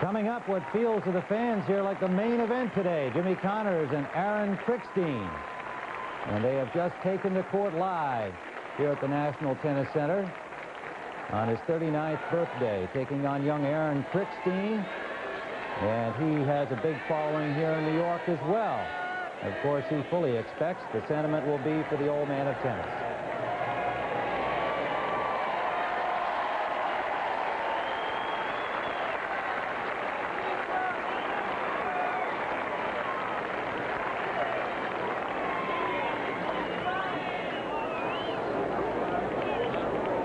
Coming up, what feels to the fans here like the main event today, Jimmy Connors and Aaron Krickstein. And they have just taken the court live here at the National Tennis Center on his 39th birthday, taking on young Aaron Krickstein. And he has a big following here in New York as well. Of course, he fully expects the sentiment will be for the old man of tennis.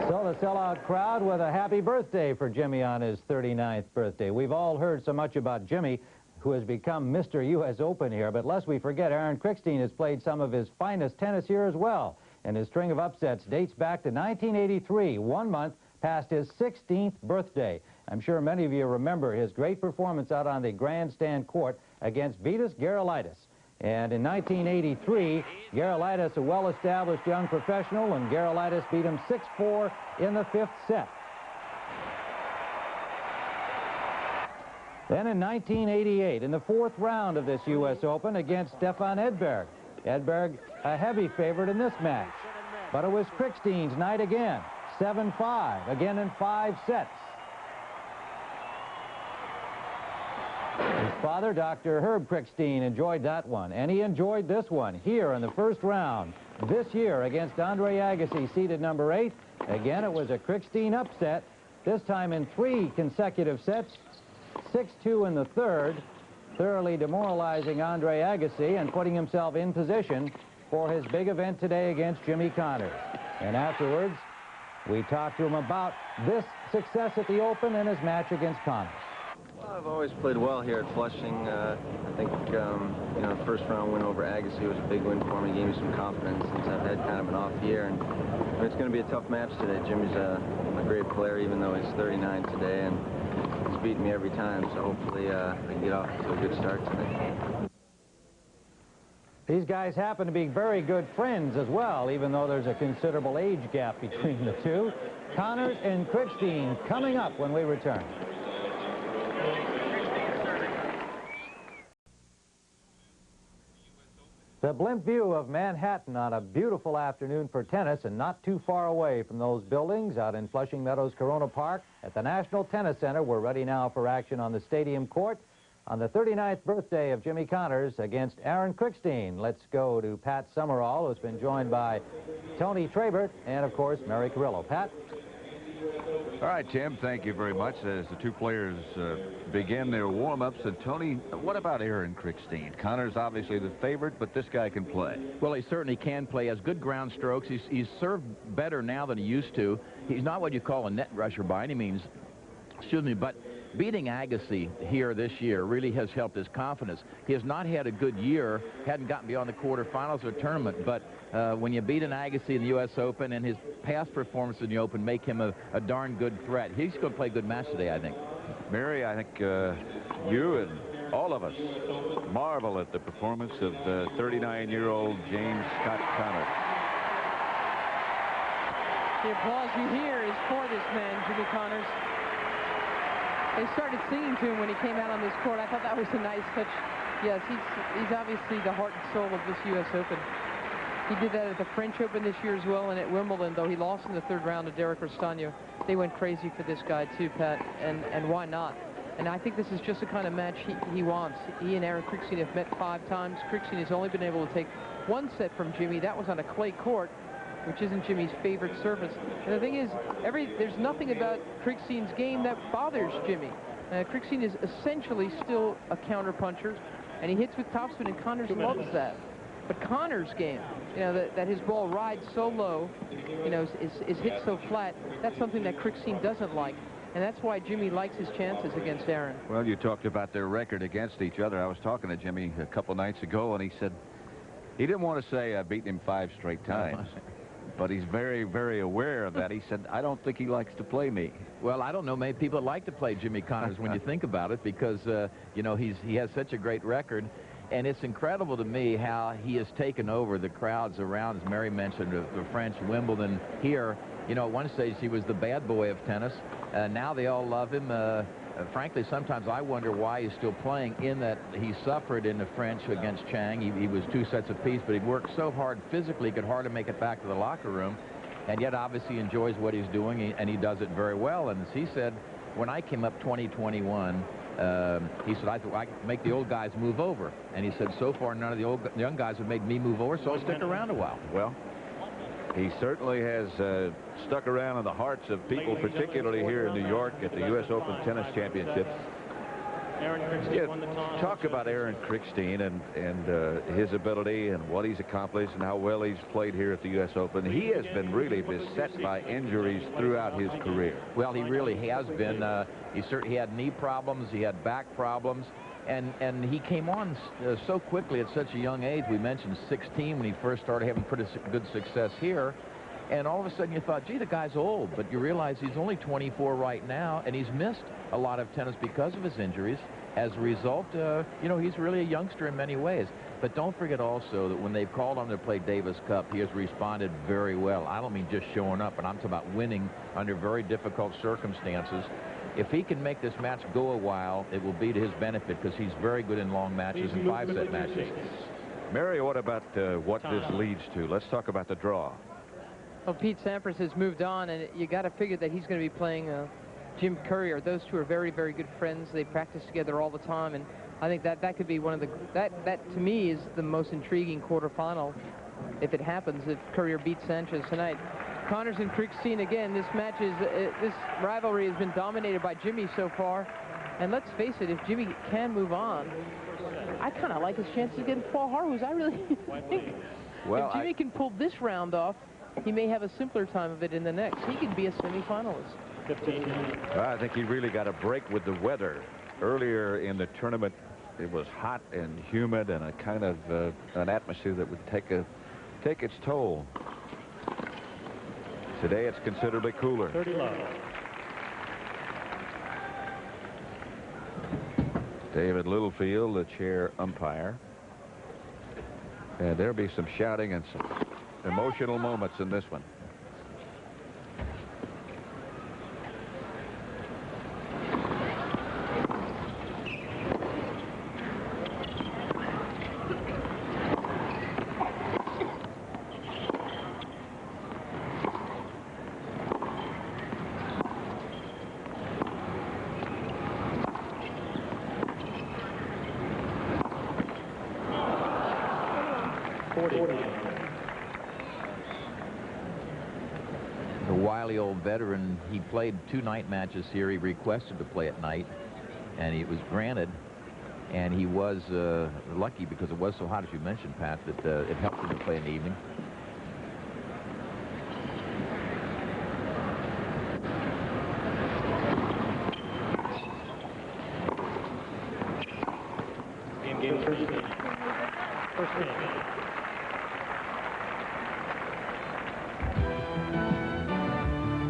So the sellout crowd with a happy birthday for Jimmy on his 39th birthday. We've all heard so much about Jimmy, who has become Mr. U.S. Open here, but lest we forget, Aaron Krickstein has played some of his finest tennis here as well, and his string of upsets dates back to 1983, 1 month past his 16th birthday. I'm sure many of you remember his great performance out on the grandstand court against Vitas Gerulaitis. And in 1983, Gerulaitis, a well-established young professional, and Gerulaitis beat him 6-4 in the 5th set. Then in 1988, in the 4th round of this U.S. Open against Stefan Edberg. Edberg, a heavy favorite in this match. But it was Krickstein's night again, 7-5, again in 5 sets. His father, Dr. Herb Krickstein, enjoyed that one, and he enjoyed this one here in the 1st round this year against Andre Agassi, seeded number 8. Again, it was a Krickstein upset, this time in 3 consecutive sets. 6-2 in the 3rd, thoroughly demoralizing Andre Agassi and putting himself in position for his big event today against Jimmy Connors. And afterwards, we talked to him about this success at the Open and his match against Connors. Well, I've always played well here at Flushing. I think, you know, the 1st round win over Agassi was a big win for me. Gave me some confidence since I've had kind of an off year. And it's going to be a tough match today. Jimmy's a great player, even though he's 39 today. And he's beaten me every time, so hopefully I can get off to a good start tonight. These guys happen to be very good friends as well, even though there's a considerable age gap between the two. Connors and Krickstein coming up when we return. The blimp view of Manhattan on a beautiful afternoon for tennis, and not too far away from those buildings out in Flushing Meadows, Corona Park at the National Tennis Center. We're ready now for action on the stadium court on the 39th birthday of Jimmy Connors against Aaron Krickstein. Let's go to Pat Summerall, who's been joined by Tony Trabert and, of course, Mary Carrillo. Pat? All right, Tim, thank you very much. As the two players begin their warm-ups, and Tony, what about Aaron Krickstein? Connors obviously the favorite, but this guy can play. Well, he certainly can play. He has good ground strokes. He's served better now than he used to. He's not what you call a net rusher by any means, excuse me, but beating Agassi here this year really has helped his confidence. He has not had a good year, hadn't gotten beyond the quarterfinals of the tournament, but when you beat an Agassi in the U.S. Open and his past performance in the Open make him a darn good threat. He's going to play a good match today, I think. Mary, I think you and all of us marvel at the performance of 39-year-old James Scott Connors. The applause you hear is for this man, Jimmy Connors. They started singing to him when he came out on this court. I thought that was a nice touch. Yes, he's obviously the heart and soul of this U.S. Open. He did that at the French Open this year as well, and at Wimbledon, though he lost in the 3rd round to Derek Rostagno. They went crazy for this guy too, Pat, and why not? And I think this is just the kind of match he wants. He and Aaron Krickstein have met 5 times. Krickstein has only been able to take 1 set from Jimmy. That was on a clay court, which isn't Jimmy's favorite surface. And the thing is, there's nothing about Krickstein's game that bothers Jimmy. Krickstein is essentially still a counterpuncher, and he hits with topspin, and Connors loves that. But Connors' game, you know, that his ball rides so low, you know, is hit so flat, that's something that Krickstein doesn't like. And that's why Jimmy likes his chances against Aaron. Well, you talked about their record against each other. I was talking to Jimmy a couple nights ago, and he said he didn't want to say I beat him 5 straight times. But he's very, very aware of that. He said, I don't think he likes to play me. Well, I don't know. Many people like to play Jimmy Connors when you think about it, because, you know, he has such a great record. And it's incredible to me how he has taken over the crowds around, as Mary mentioned, the French, Wimbledon here. You know, at one stage he was the bad boy of tennis. Now they all love him. Frankly, sometimes I wonder why he's still playing, in that he suffered in the French against Chang. He was 2 sets apiece, but he worked so hard physically he could hardly make it back to the locker room. And yet, obviously, enjoys what he's doing, and he does it very well. And as he said, when I came up 2021, he said, I could make the old guys move over. And he said, so far, none of the young guys have made me move over, so I'll stick around a while. Well, he certainly has stuck around in the hearts of people, particularly here in New York at the U.S. Open Tennis Championships. Yeah, talk about Aaron Krickstein and his ability and what he's accomplished and how well he's played here at the U.S. Open. He has been really beset by injuries throughout his career. Well, he really has been. He had knee problems. He had back problems. And he came on so quickly at such a young age. We mentioned 16 when he first started having pretty good success here. And all of a sudden you thought, gee, the guy's old. But you realize he's only 24 right now, and he's missed a lot of tennis because of his injuries. As a result, you know, he's really a youngster in many ways. But don't forget also that when they've called him to play Davis Cup, he has responded very well. I don't mean just showing up, but I'm talking about winning under very difficult circumstances. If he can make this match go a while, it will be to his benefit, because he's very good in long matches and 5-set matches. Mary, what about what this leads to? Let's talk about the draw. Well, Pete Sampras has moved on, and you got to figure that he's going to be playing Jim Courier. Those two are very, very good friends. They practice together all the time, and I think that could be one of the that to me is the most intriguing quarterfinal if it happens, if Courier beats Sanchez tonight. Connors and Krickstein again. This match is this rivalry has been dominated by Jimmy so far, and let's face it, if Jimmy can move on, I kind of like his chances against Paul Harhoos. I really think if Jimmy can pull this round off, he may have a simpler time of it in the next. He could be a semifinalist. Well, I think he really got a break with the weather. Earlier in the tournament, it was hot and humid and a kind of an atmosphere that would take its toll. Today it's considerably cooler. 30 love. David Littlefield, the chair umpire. And there'll be some shouting and some emotional moments in this one. The wily old veteran, he played 2 night matches here. He requested to play at night, and it was granted. And he was lucky, because it was so hot, as you mentioned, Pat, that it helped him to play in the evening. Game first game. First game.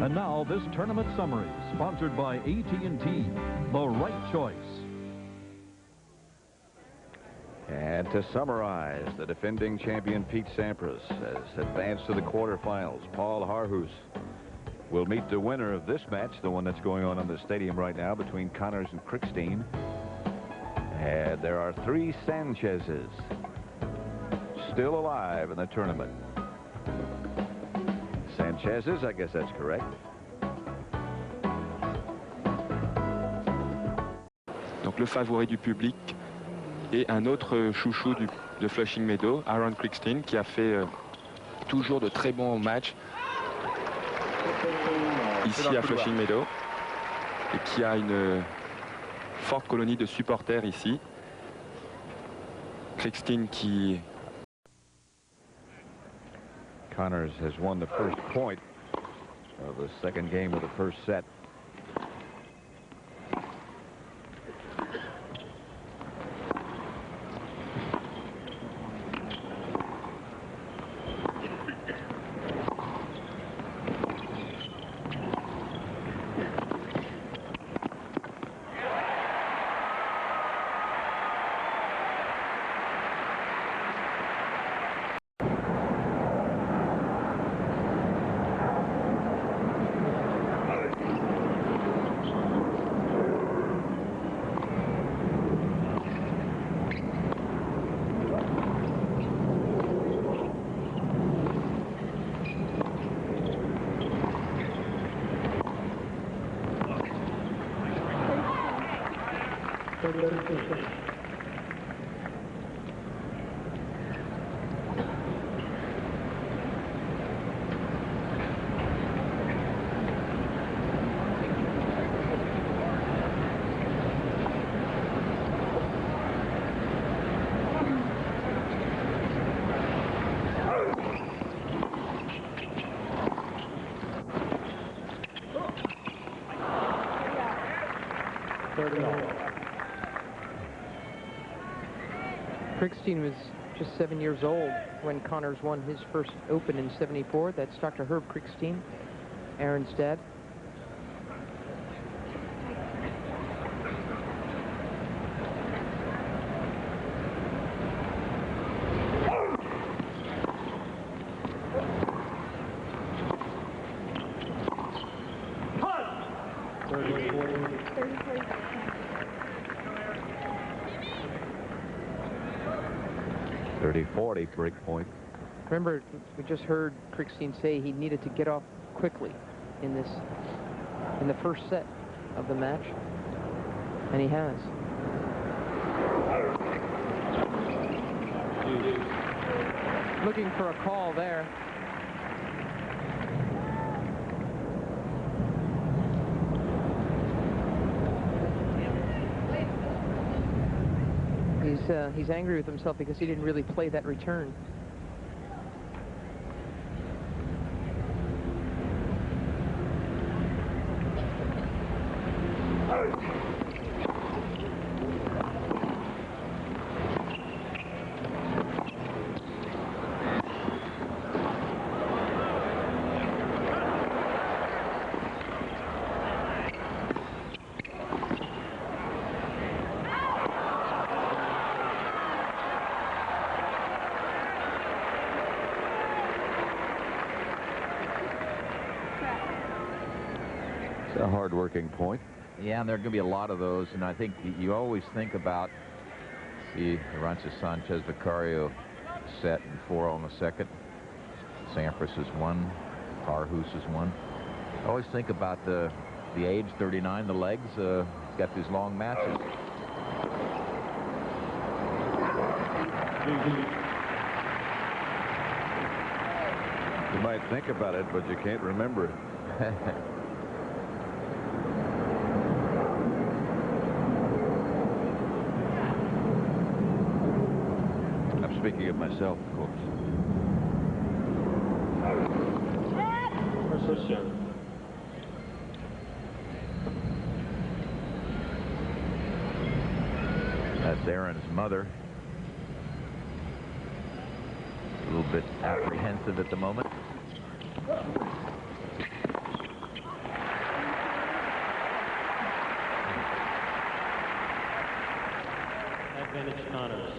And now this tournament summary, sponsored by AT&T, the right choice. And to summarize, the defending champion Pete Sampras has advanced to the quarterfinals. Paul Harhoos will meet the winner of this match, the one that's going on in the stadium right now between Connors and Krickstein. And there are 3 Sanchezes still alive in the tournament. Sanchezes, I guess that's correct. Donc le favori du public et un autre chouchou de Flushing Meadows, Aaron Krickstein, qui a fait toujours de très bons matchs ici à Flushing Meadows et qui a une forte colonie de supporters ici. Krickstein qui... Connors has won the first point of the second game of the first set. 32. Krickstein was just 7 years old when Connors won his first Open in '74. That's Dr. Herb Krickstein, Aaron's dad. .30-40 break point. Remember, we just heard Krickstein say he needed to get off quickly in the first set of the match, and he has. Looking for a call there. He's angry with himself because he didn't really play that return. It's a hard-working point. Yeah, and there are going to be a lot of those, and I think you always think about the Arantes Sanchez Vicario set and 4 on the second. Sampras is 1. Carhus is 1. I always think about the age, 39, the legs. He's got these long matches. You might think about it, but you can't remember it. Speaking of myself, of course. That's Aaron's mother. A little bit apprehensive at the moment. Advantage Connors.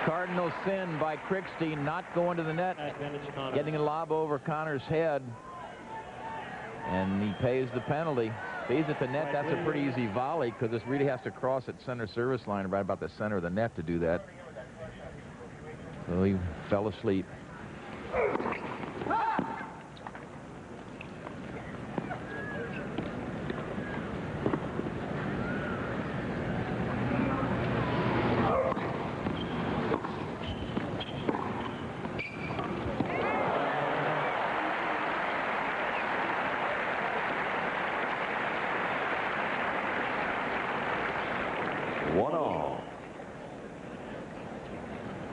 Cardinal sin by Krickstein, not going to the net, getting a lob over Connors' head, and he pays the penalty. If he's at the net, that's a pretty easy volley because this really has to cross at center service line, right about the center of the net to do that. So he fell asleep.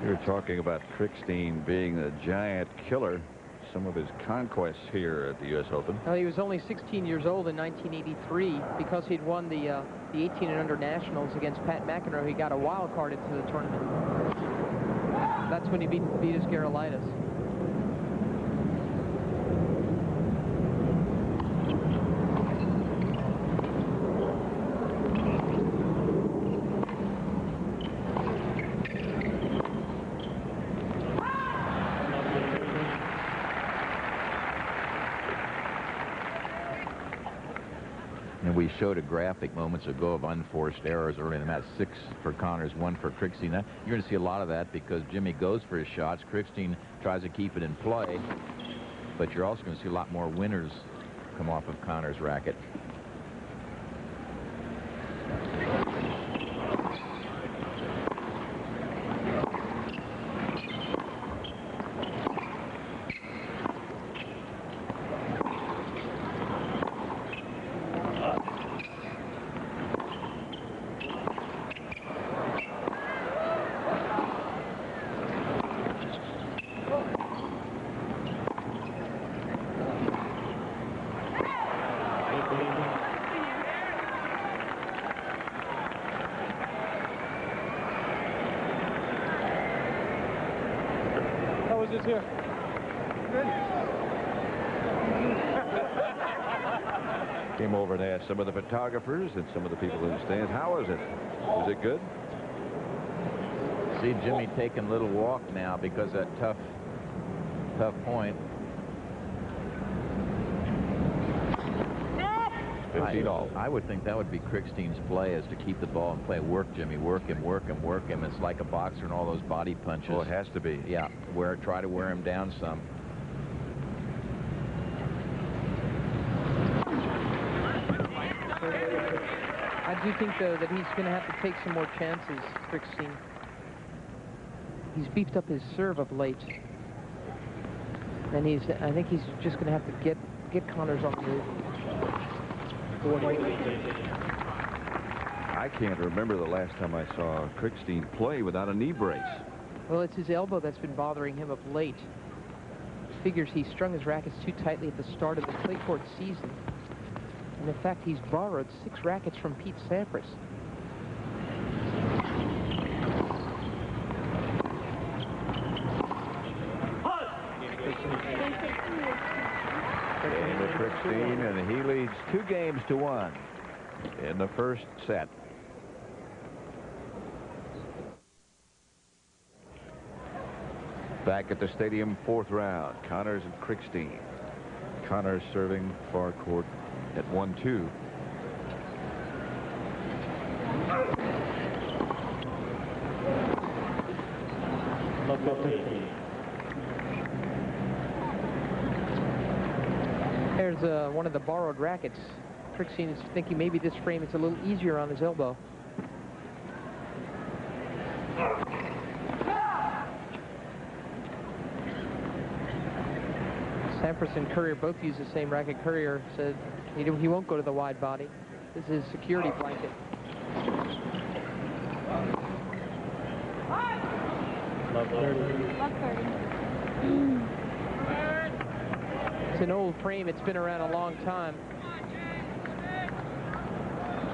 You're talking about Krickstein being a giant killer. Some of his conquests here at the U.S. Open. Well, he was only 16 years old in 1983 because he'd won the 18 and under nationals against Pat McEnroe. He got a wild card into the tournament. That's when he beat Vitas Gerulaitis. And we showed a graphic moments ago of unforced errors early in the match. 6 for Connors, 1 for Krickstein. Now, you're going to see a lot of that because Jimmy goes for his shots. Krickstein tries to keep it in play. But you're also going to see a lot more winners come off of Connors' racket. How was this here? Came over and asked some of the photographers and some of the people in the stands, how is it? Was it good? See Jimmy taking a little walk now because that tough point. 15 all. I would think that would be Krickstein's play, is to keep the ball in play. Work Jimmy, work him, work him, work him. It's like a boxer and all those body punches. Oh, it has to be. Yeah, try to wear him down some. I do think, though, that he's going to have to take some more chances, Krickstein. He's beefed up his serve of late. And I think he's just going to have to get Connors on the move. I can't remember the last time I saw Krickstein play without a knee brace. Well, it's his elbow that's been bothering him of late. Figures he strung his rackets too tightly at the start of the clay court season. And in fact, he's borrowed 6 rackets from Pete Sampras. Game of Krickstein, and he leads 2 games to 1 in the first set. Back at the stadium, 4th round, Connors and Krickstein. Connors serving far court at 1-2. There's one of the borrowed rackets. Krickstein is thinking maybe this frame is a little easier on his elbow. Sampras and Courier both use the same racket. Courier said he won't go to the wide body. This is his security blanket. Love 30. Love 30. It's an old frame. It's been around a long time.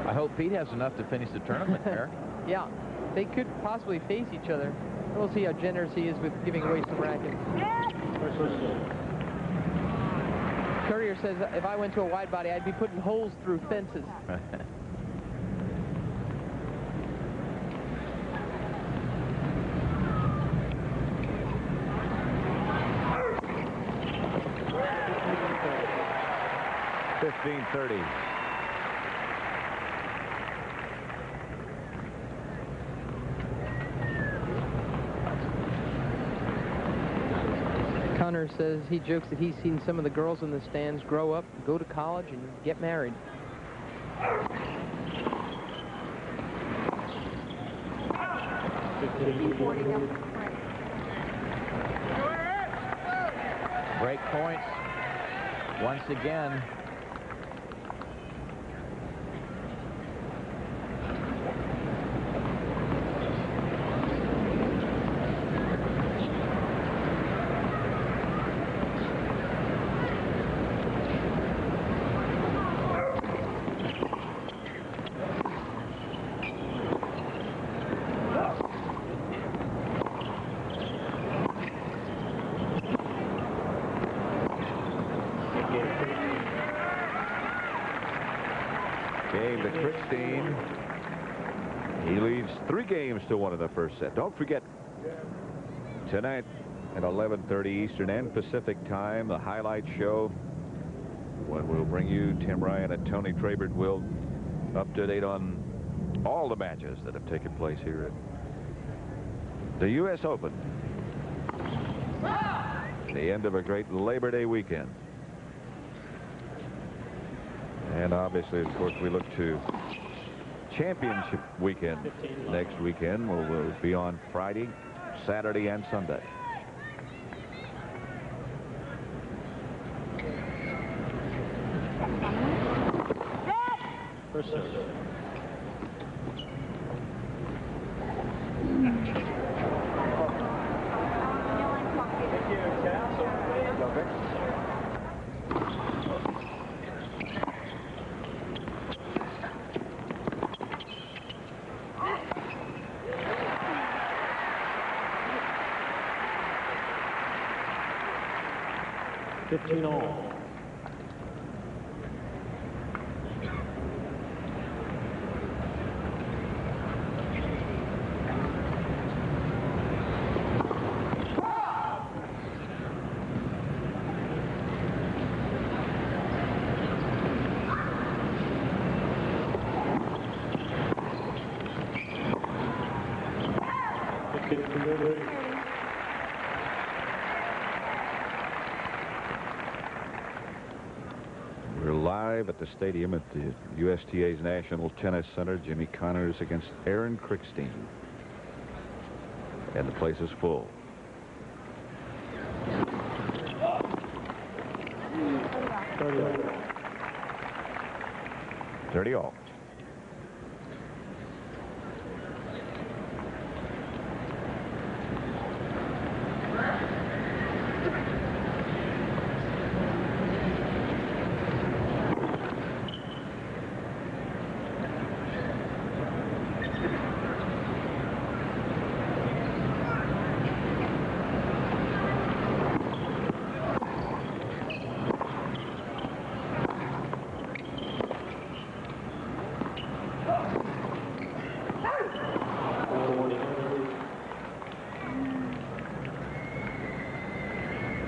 I hope Pete has enough to finish the tournament there. Yeah, they could possibly face each other. We'll see how generous he is with giving away some rackets. Courier says if I went to a wide body, I'd be putting holes through fences. $15-30. Connor says he jokes that he's seen some of the girls in the stands grow up, go to college, and get married. Break points once again. Game to Krickstein. He leads 3 games to 1 in the first set. Don't forget, tonight at 11:30 Eastern and Pacific time, the highlight show, when we'll bring you Tim Ryan and Tony Trabert will up to date on all the matches that have taken place here at the U.S. Open. The end of a great Labor Day weekend. And obviously, of course, we look to championship weekend next weekend. We'll be on Friday, Saturday, and Sunday. First serve. all. We're live at the stadium at the USTA's National Tennis Center. Jimmy Connors against Aaron Krickstein. And the place is full. Thirty all.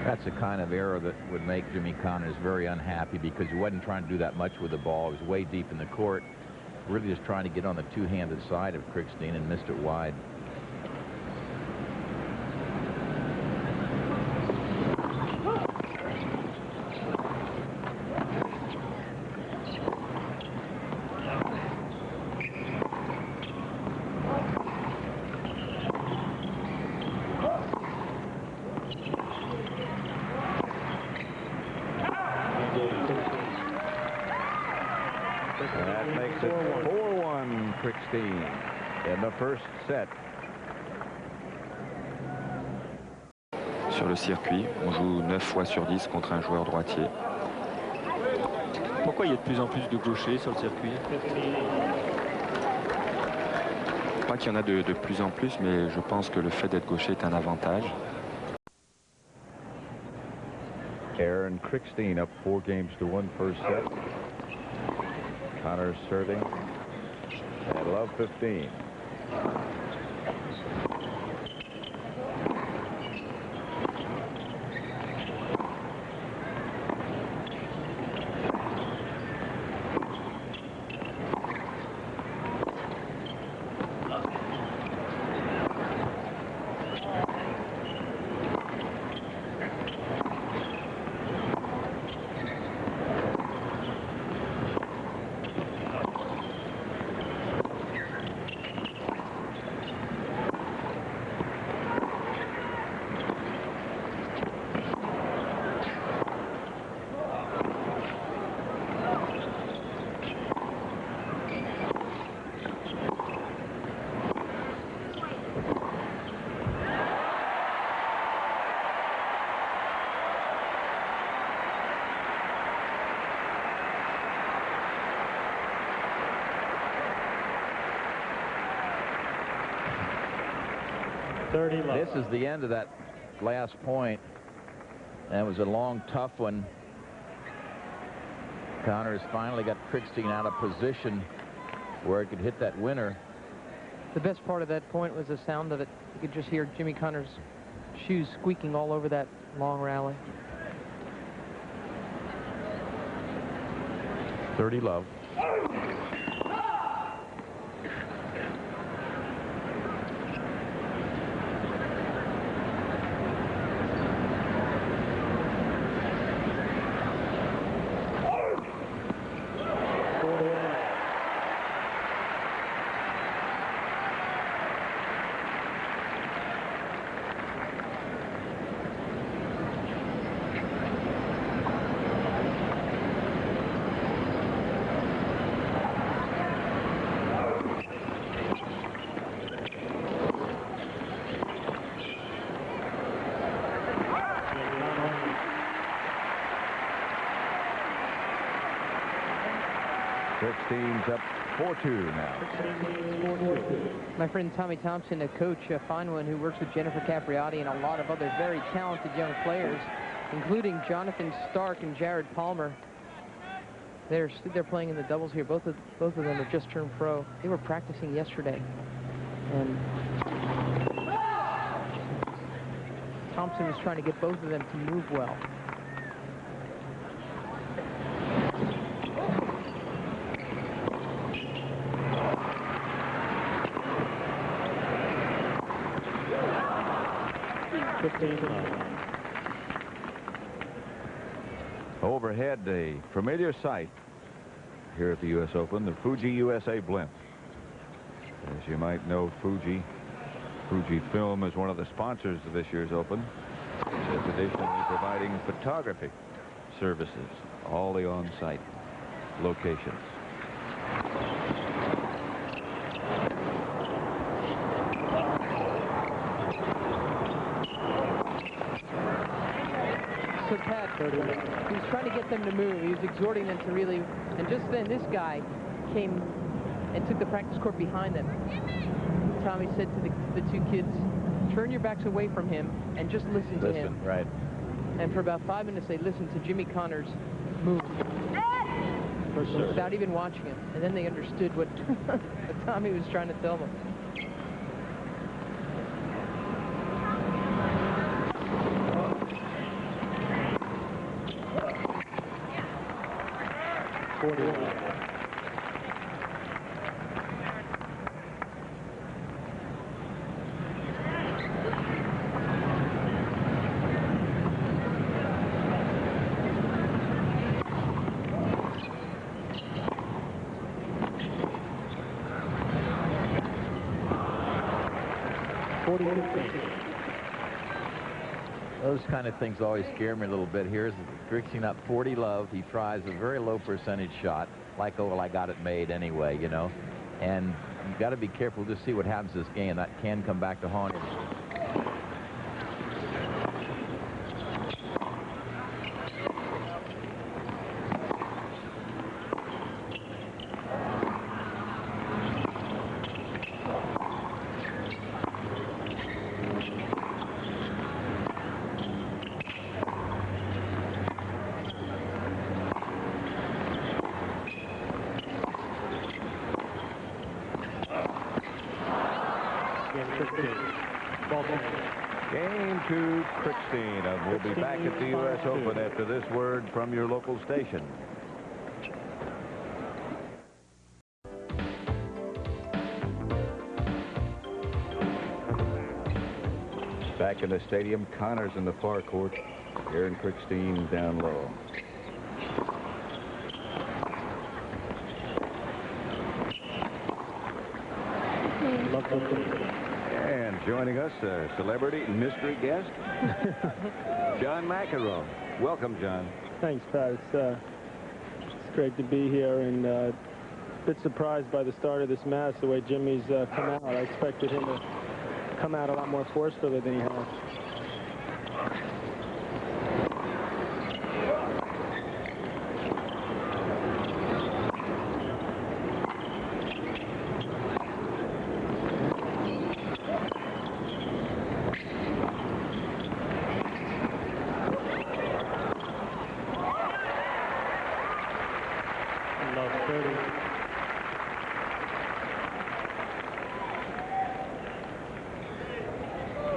That's the kind of error that would make Jimmy Connors very unhappy, because he wasn't trying to do that much with the ball. He was way deep in the court, really just trying to get on the two-handed side of Krickstein and missed it wide. That makes it 4-1 Krickstein in the first set. Sur le circuit, on joue 9 fois sur 10 contre un joueur droitier. Pourquoi il y a de plus en plus de gauchers sur le circuit? Pas qu'il y en a de plus en plus, mais je pense que le fait d'être gaucher est un avantage. Aaron Krickstein up 4-1 first set. Connors serving at love 15. This is the end of that last point. That was a long, tough one. Connors finally got Krickstein out of position where he could hit that winner. The best part of that point was the sound of it. You could just hear Jimmy Connors' shoes squeaking all over that long rally. 30 love. Krickstein's up 4-2 now. My friend Tommy Thompson, a coach, a fine one, who works with Jennifer Capriati and a lot of other very talented young players, including Jonathan Stark and Jared Palmer. They're playing in the doubles here. Both of them have just turned pro. They were practicing yesterday, and Thompson was trying to get both of them to move well. Overhead, a familiar sight here at the U.S. Open, the Fuji USA blimp. As you might know, Fuji Film is one of the sponsors of this year's Open. It's additionally providing photography services, all the on-site locations. So Pat, he was trying to get them to move. He was exhorting them to really, and just then this guy came and took the practice court behind them. Tommy said to the two kids, turn your backs away from him and just listen to him. Right. And for about 5 minutes they listened to Jimmy Connors move without even watching him. And then they understood what Tommy was trying to tell them. Those kind of things always scare me a little bit. Here's Krickstein up 40 love. He tries a very low percentage shot, like, oh, well, I got it made anyway, you know. And you've got to be careful to see what happens this game. That can come back to haunt him. Game to Krickstein, and we'll be back at the U.S. Open after this word from your local station. Back in the stadium, Connors in the far court, Aaron Krickstein down low. And joining us, a celebrity mystery guest, John McEnroe. Welcome, John. Thanks, Pat. It's great to be here, and a bit surprised by the start of this match, the way Jimmy's come out. I expected him to come out a lot more forcefully than he has.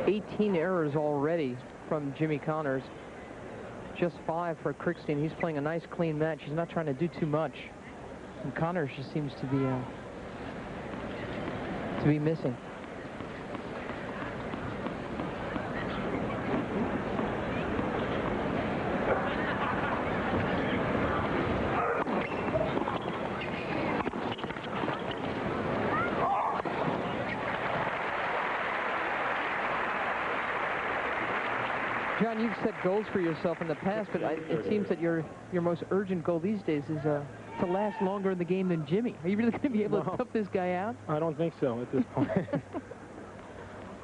18 errors already from Jimmy Connors. Just 5 for Krickstein. He's playing a nice, clean match. He's not trying to do too much. And Connors just seems to be missing. John, you've set goals for yourself in the past, but it seems that your most urgent goal these days is to last longer in the game than Jimmy. Are you really going to be able to tough this guy out? I don't think so at this point.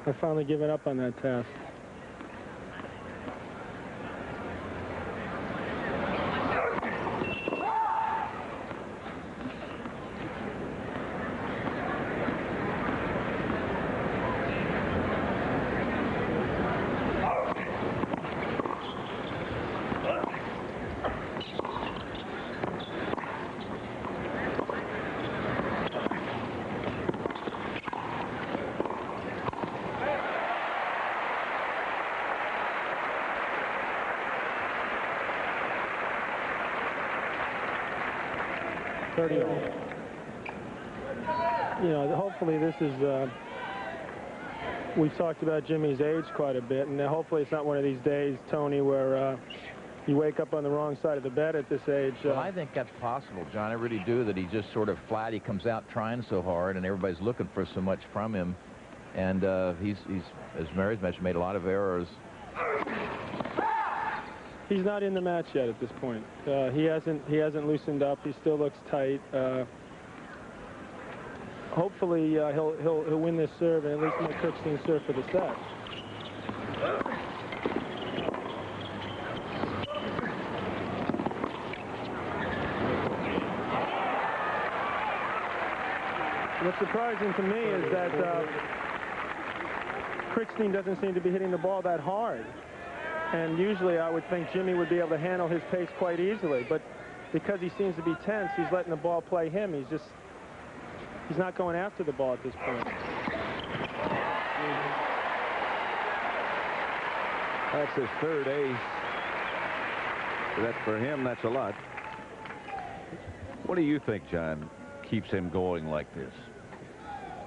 I've finally given up on that task. You know, hopefully this is, we've talked about Jimmy's age quite a bit, and hopefully it's not one of these days, Tony, where you wake up on the wrong side of the bed at this age. Well, I think that's possible, John. I really do, that he's just sort of flat. He comes out trying so hard, and everybody's looking for so much from him. And he's, as Mary's mentioned, made a lot of errors. He's not in the match yet at this point. He hasn't loosened up. He still looks tight. Hopefully he'll win this serve and at least make Krickstein serve for the set. What's surprising to me is that Krickstein doesn't seem to be hitting the ball that hard. And usually I would think Jimmy would be able to handle his pace quite easily, but because he seems to be tense, he's letting the ball play him. He's not going after the ball at this point. That's his third ace. That's for him, that's a lot. What do you think, John, keeps him going like this?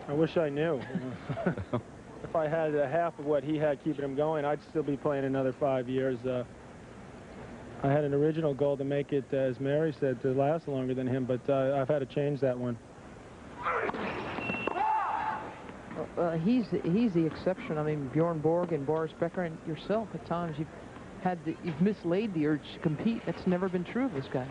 I wish I knew. If I had half of what he had keeping him going, I'd still be playing another 5 years. I had an original goal to make it, as Mary said, to last longer than him, but I've had to change that one. He's the exception. I mean, Bjorn Borg and Boris Becker and yourself, at times you've mislaid the urge to compete. That's never been true of this guy.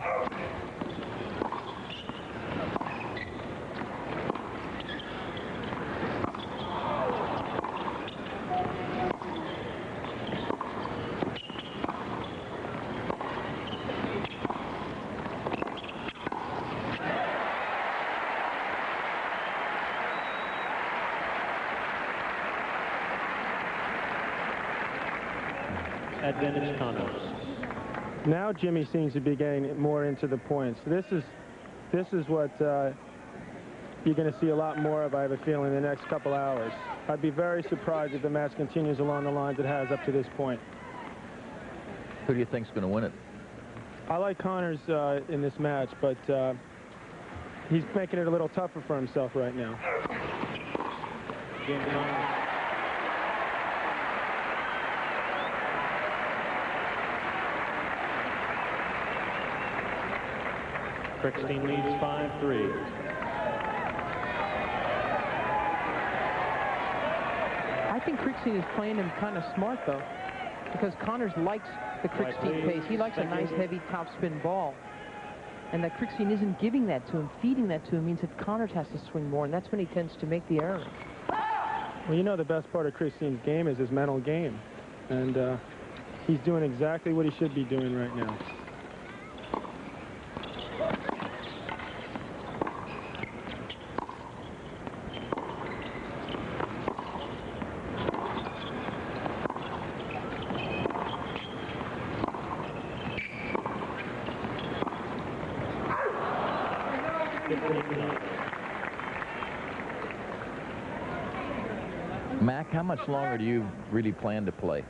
Advantage Connors. Now Jimmy seems to be getting more into the points. This is what you're going to see a lot more of, I have a feeling, in the next couple hours. I'd be very surprised if the match continues along the lines it has up to this point. Who do you think's going to win it? I like Connors in this match, but he's making it a little tougher for himself right now. Game Connors. Krickstein leads 5-3. I think Krickstein is playing him kind of smart, though, because Connors likes the Krickstein pace. He likes a nice, heavy topspin ball. And that Krickstein isn't giving that to him. Feeding that to him means that Connors has to swing more, and that's when he tends to make the error. Well, you know, the best part of Krickstein's game is his mental game. And he's doing exactly what he should be doing right now. Mac, how much longer do you really plan to play?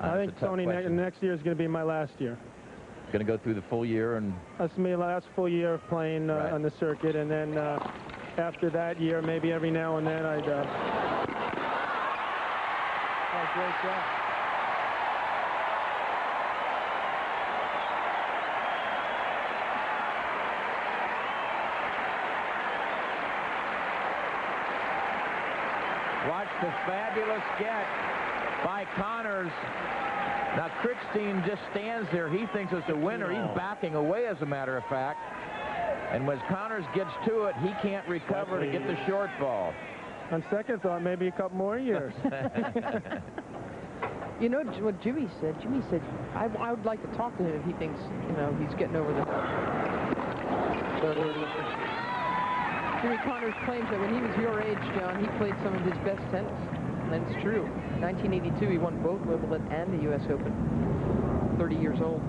I think, Tony, next year is going to be my last year. Going to go through the full year? And that's my last full year of playing on the circuit, and then after that year, maybe every now and then I'd... Oh, great job. Watch the fabulous get by Connors. Now, Krickstein just stands there. He thinks it's a winner. He's backing away, as a matter of fact. And when Connors gets to it, he can't recover to get the short ball. On second thought, maybe a couple more years. You know what Jimmy said? Jimmy said, I would like to talk to him if he thinks, you know, he's getting over the... Jimmy Connors claims that when he was your age, John, he played some of his best tennis. And it's true. In 1982, he won both Wimbledon and the U.S. Open. 30 years old.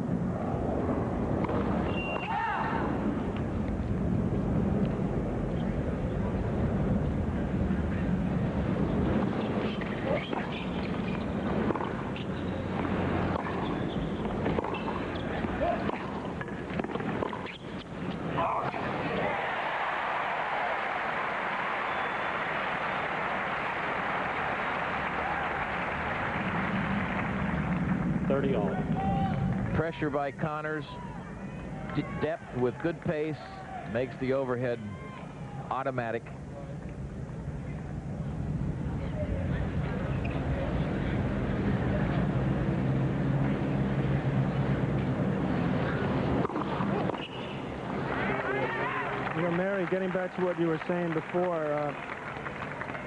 Pressure by Connors, depth with good pace, makes the overhead automatic. You know, Mary, getting back to what you were saying before,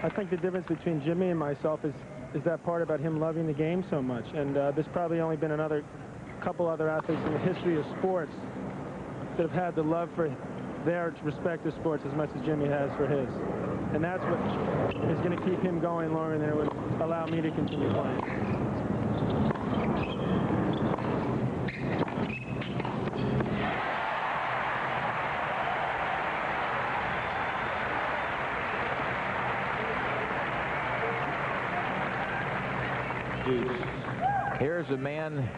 I think the difference between Jimmy and myself is that part about him loving the game so much. And there's probably only been couple other athletes in the history of sports that have had the love for their respective sports as much as Jimmy has for his. And that's what is going to keep him going longer than it would allow me to continue playing. Here's a man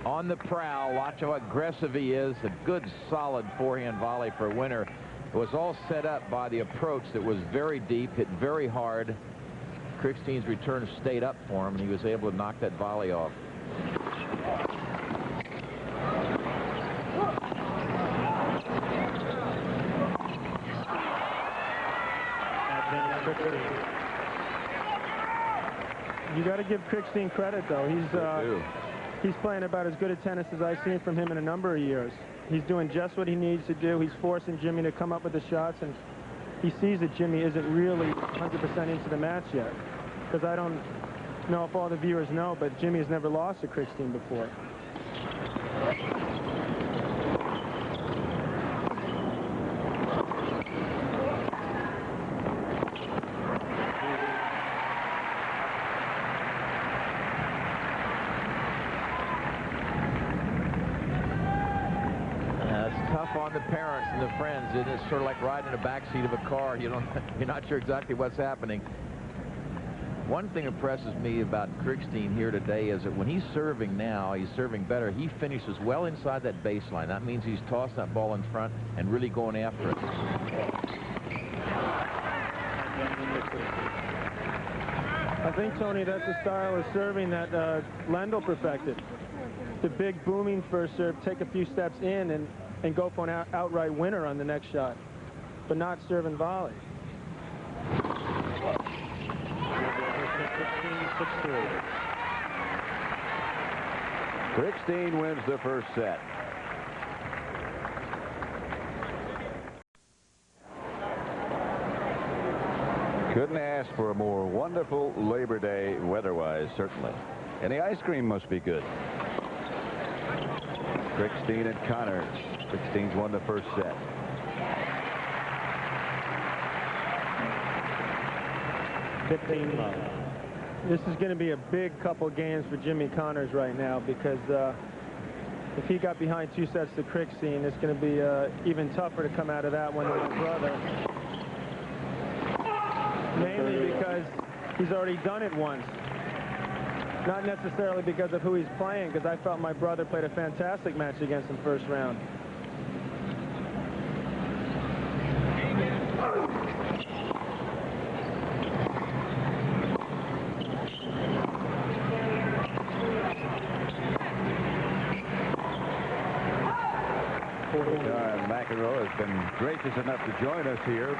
on the prowl. Watch how aggressive he is. A good, solid forehand volley for a winner. It was all set up by the approach that was very deep, hit very hard. Krickstein's return stayed up for him, and he was able to knock that volley off. You got to give Krickstein credit, though. He's playing about as good a tennis as I've seen from him in a number of years. He's doing just what he needs to do. He's forcing Jimmy to come up with the shots, and he sees that Jimmy isn't really 100% into the match yet. Because I don't know if all the viewers know, but Jimmy has never lost to Krickstein before. On the parents and the friends. It's sort of like riding in the back seat of a car. You're not sure exactly what's happening. One thing impresses me about Krickstein here today is that when he's serving now, he's serving better. He finishes well inside that baseline. That means he's tossing that ball in front and really going after it. I think, Tony, that's a style of serving that Lendl perfected. The big booming first serve, take a few steps in and go for an outright winner on the next shot, but not serve and volley. Krickstein wins the first set. Couldn't ask for a more wonderful Labor Day weather-wise, certainly. And the ice cream must be good. Krickstein and Connors. Krickstein's won the first set. This is going to be a big couple games for Jimmy Connors right now, because if he got behind 2 sets to Krickstein, it's going to be even tougher to come out of that one with his brother. Mainly because he's already done it once. Not necessarily because of who he's playing, because I felt my brother played a fantastic match against him first round. McEnroe has been gracious enough to join us here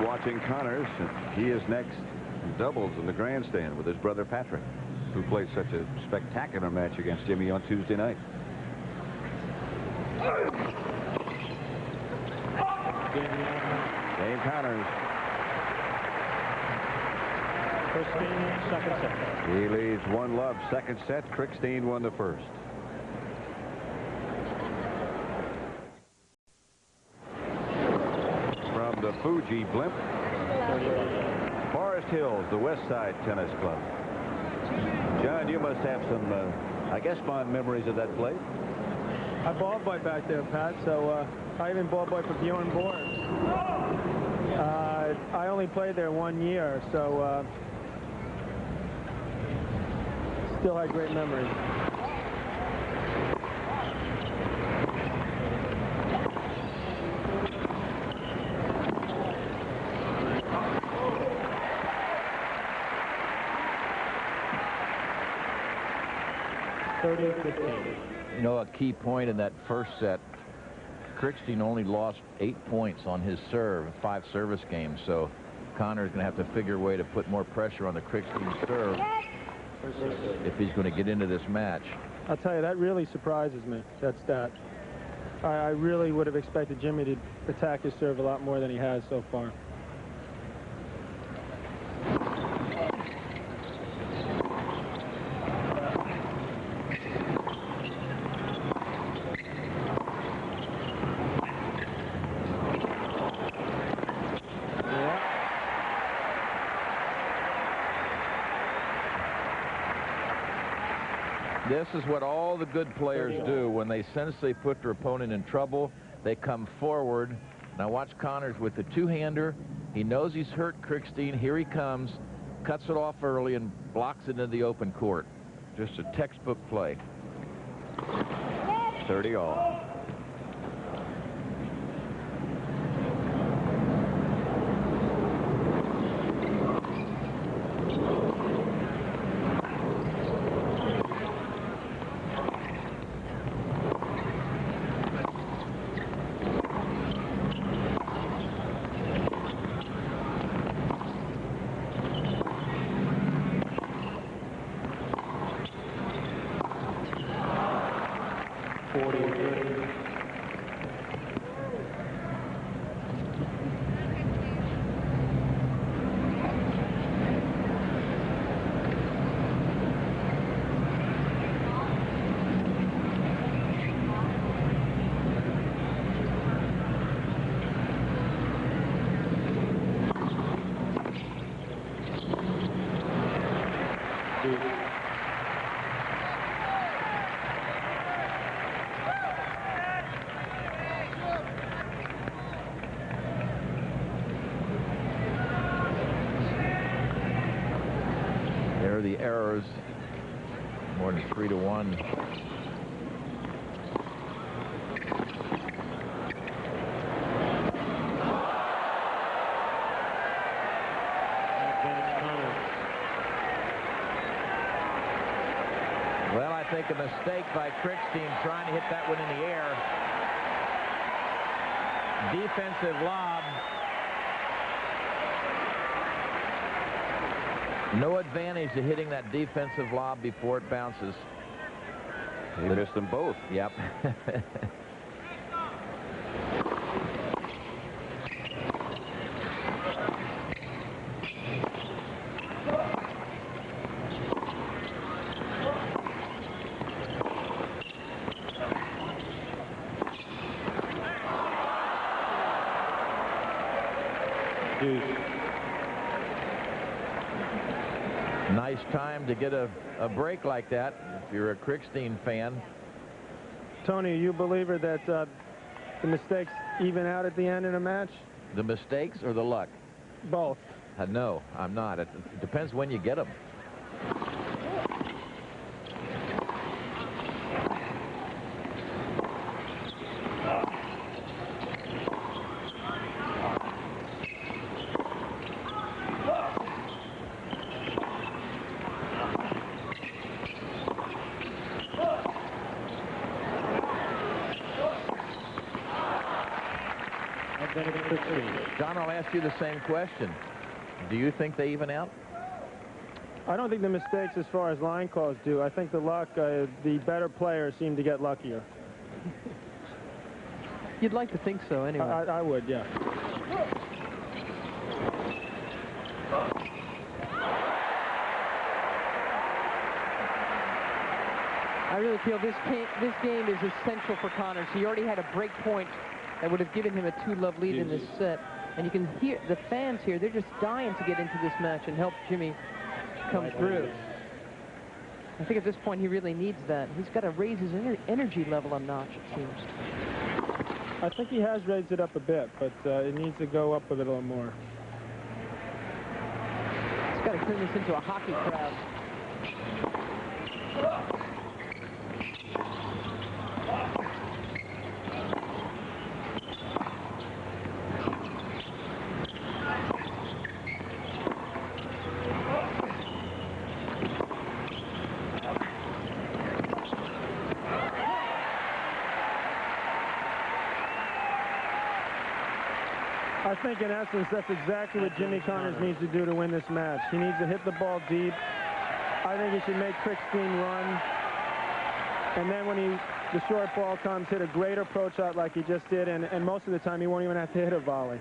watching Connors. He is next in doubles in the grandstand with his brother Patrick, who played such a spectacular match against Jimmy on Tuesday night. Dave Connors. Krickstein, second set. He leads 1-love, second set. Krickstein won the first. From the Fuji Blimp, Forest Hills, the West Side Tennis Club. John, you must have some, I guess, fond memories of that place. I ball boy back there, Pat, so I even ball boy for Bjorn Borg. I only played there 1 year, so still had great memories. You know, a key point in that first set, Krickstein only lost 8 points on his serve, 5 service games, so Connor's going to have to figure a way to put more pressure on the Krickstein serve if he's going to get into this match. I'll tell you, that really surprises me, that stat. I really would have expected Jimmy to attack his serve a lot more than he has so far. This is what all the good players do. When they sense they put their opponent in trouble, they come forward. Now watch Connors with the two-hander. He knows he's hurt Krickstein. Here he comes, cuts it off early and blocks it into the open court. Just a textbook play. 30 all. There are the errors. More than 3-1. Well, I think a mistake by Krickstein trying to hit that one in the air. Defensive lob. No advantage to hitting that defensive lob before it bounces. He missed them both. Yep. Nice time to get a break like that if you're a Krickstein fan. Tony, are you a believer that the mistakes even out at the end in a match? The mistakes or the luck? Both. No, I'm not. It depends when you get them. John, I'll ask you the same question. Do you think they even out? I don't think the mistakes as far as line calls do. I think the luck, the better players seem to get luckier. You'd like to think so, anyway. I would, yeah. I really feel this game is essential for Connors. He already had a break point that would have given him a 2-love lead in this set. And you can hear the fans here, they're just dying to get into this match and help Jimmy come through. I think at this point he really needs that. He's got to raise his energy level a notch, it seems. I think he has raised it up a bit, but it needs to go up a little more. He's got to turn this into a hockey crowd. I think, in essence, that's exactly what Jimmy Connors needs to do to win this match. He needs to hit the ball deep. I think he should make Krickstein run. And then when the short ball comes, hit a great approach out like he just did, and most of the time he won't even have to hit a volley.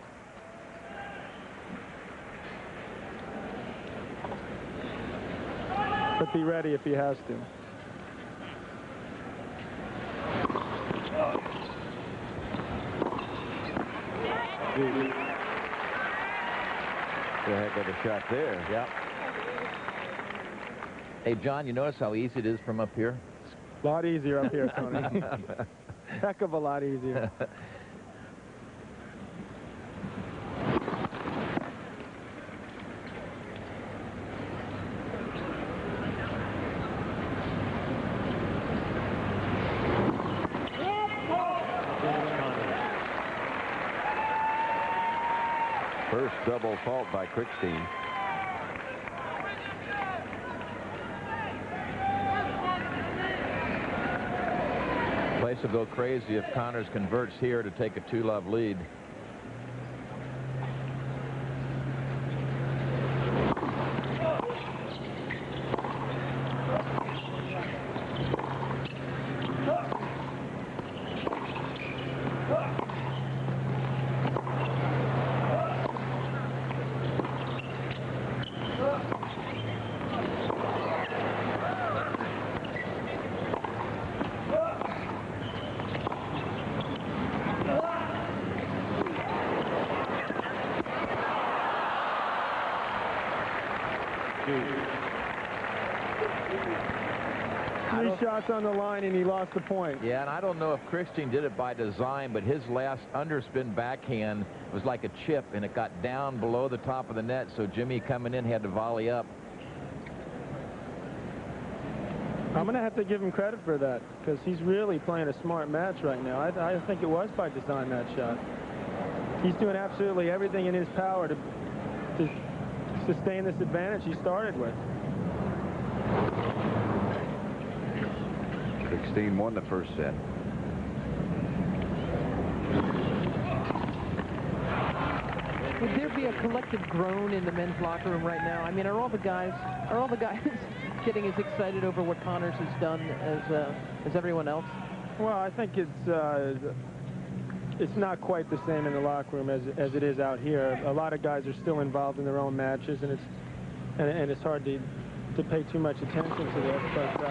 But be ready if he has to. A heck of a shot there. Yeah. Hey, John, you notice how easy it is from up here? A lot easier up here, Tony. Heck of a lot easier. First double fault by Krickstein. Place will go crazy if Connors converts here to take a 2-love lead. Three shots on the line, and he lost the point. Yeah, and I don't know if Krickstein did it by design, but his last underspin backhand was like a chip, and it got down below the top of the net, so Jimmy coming in had to volley up. I'm going to have to give him credit for that, because he's really playing a smart match right now. I think it was by design, that shot. He's doing absolutely everything in his power to sustain this advantage he started with. Krickstein won the first set. Would there be a collective groan in the men's locker room right now? I mean, are all the guys getting as excited over what Connors has done as everyone else? Well, I think it's not quite the same in the locker room as it is out here. A lot of guys are still involved in their own matches, and it's hard to pay too much attention to this. But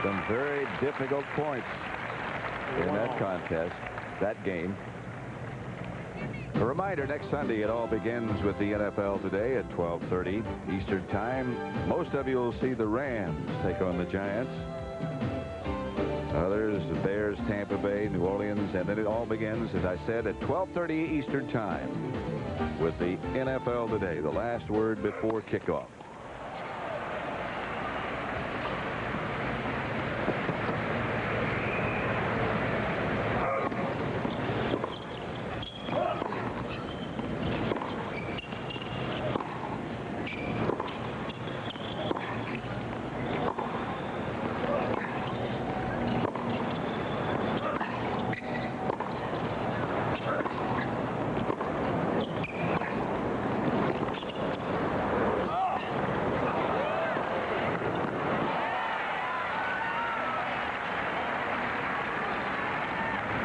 some very difficult points in that contest, that game. A reminder, next Sunday it all begins with the NFL Today at 12:30 Eastern Time. Most of you will see the Rams take on the Giants. Others, the Bears, Tampa Bay, New Orleans, and then it all begins, as I said, at 12:30 Eastern Time with the NFL Today, the last word before kickoff.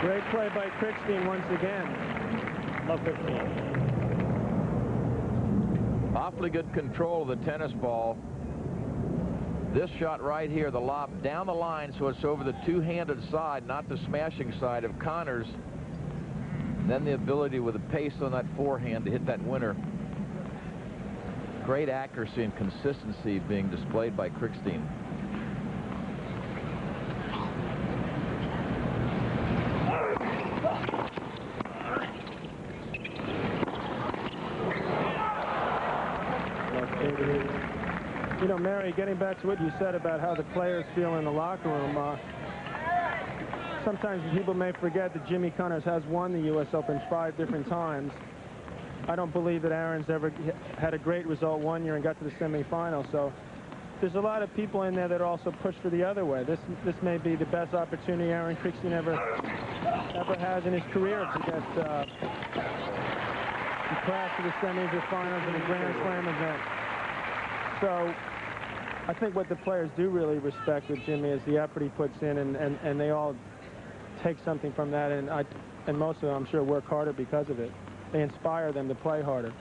Great play by Krickstein once again. Love 15. Awfully good control of the tennis ball. This shot right here, the lob down the line, so it's over the two-handed side, not the smashing side of Connors. And then the ability with the pace on that forehand to hit that winner. Great accuracy and consistency being displayed by Krickstein. You know, Mary, getting back to what you said about how the players feel in the locker room, sometimes people may forget that Jimmy Connors has won the U.S. Open 5 different times. I don't believe that Aaron's ever had a great result one year and got to the semifinal, so there's a lot of people in there that also push for the other way. This may be the best opportunity Aaron Krickstein ever has in his career to get class to the semis or finals in a Grand Slam event. So I think what the players do really respect with Jimmy is the effort he puts in, and they all take something from that, and most of them, I'm sure, work harder because of it. They inspire them to play harder.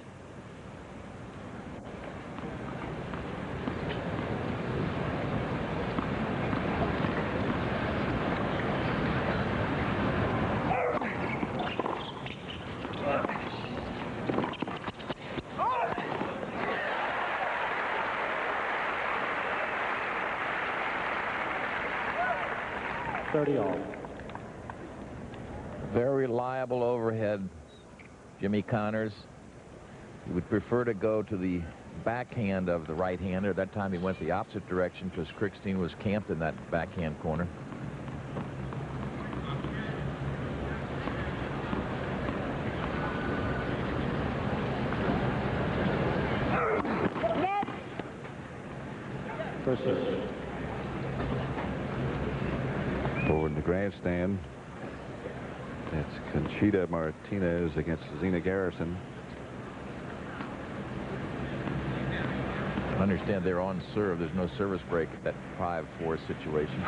Very reliable overhead, Jimmy Connors. He would prefer to go to the backhand of the right-hander. At that time, he went the opposite direction because Krickstein was camped in that backhand corner. Forward in the grandstand, it's Conchita Martinez against Zina Garrison. I understand they're on serve. There's no service break at that 5-4 situation.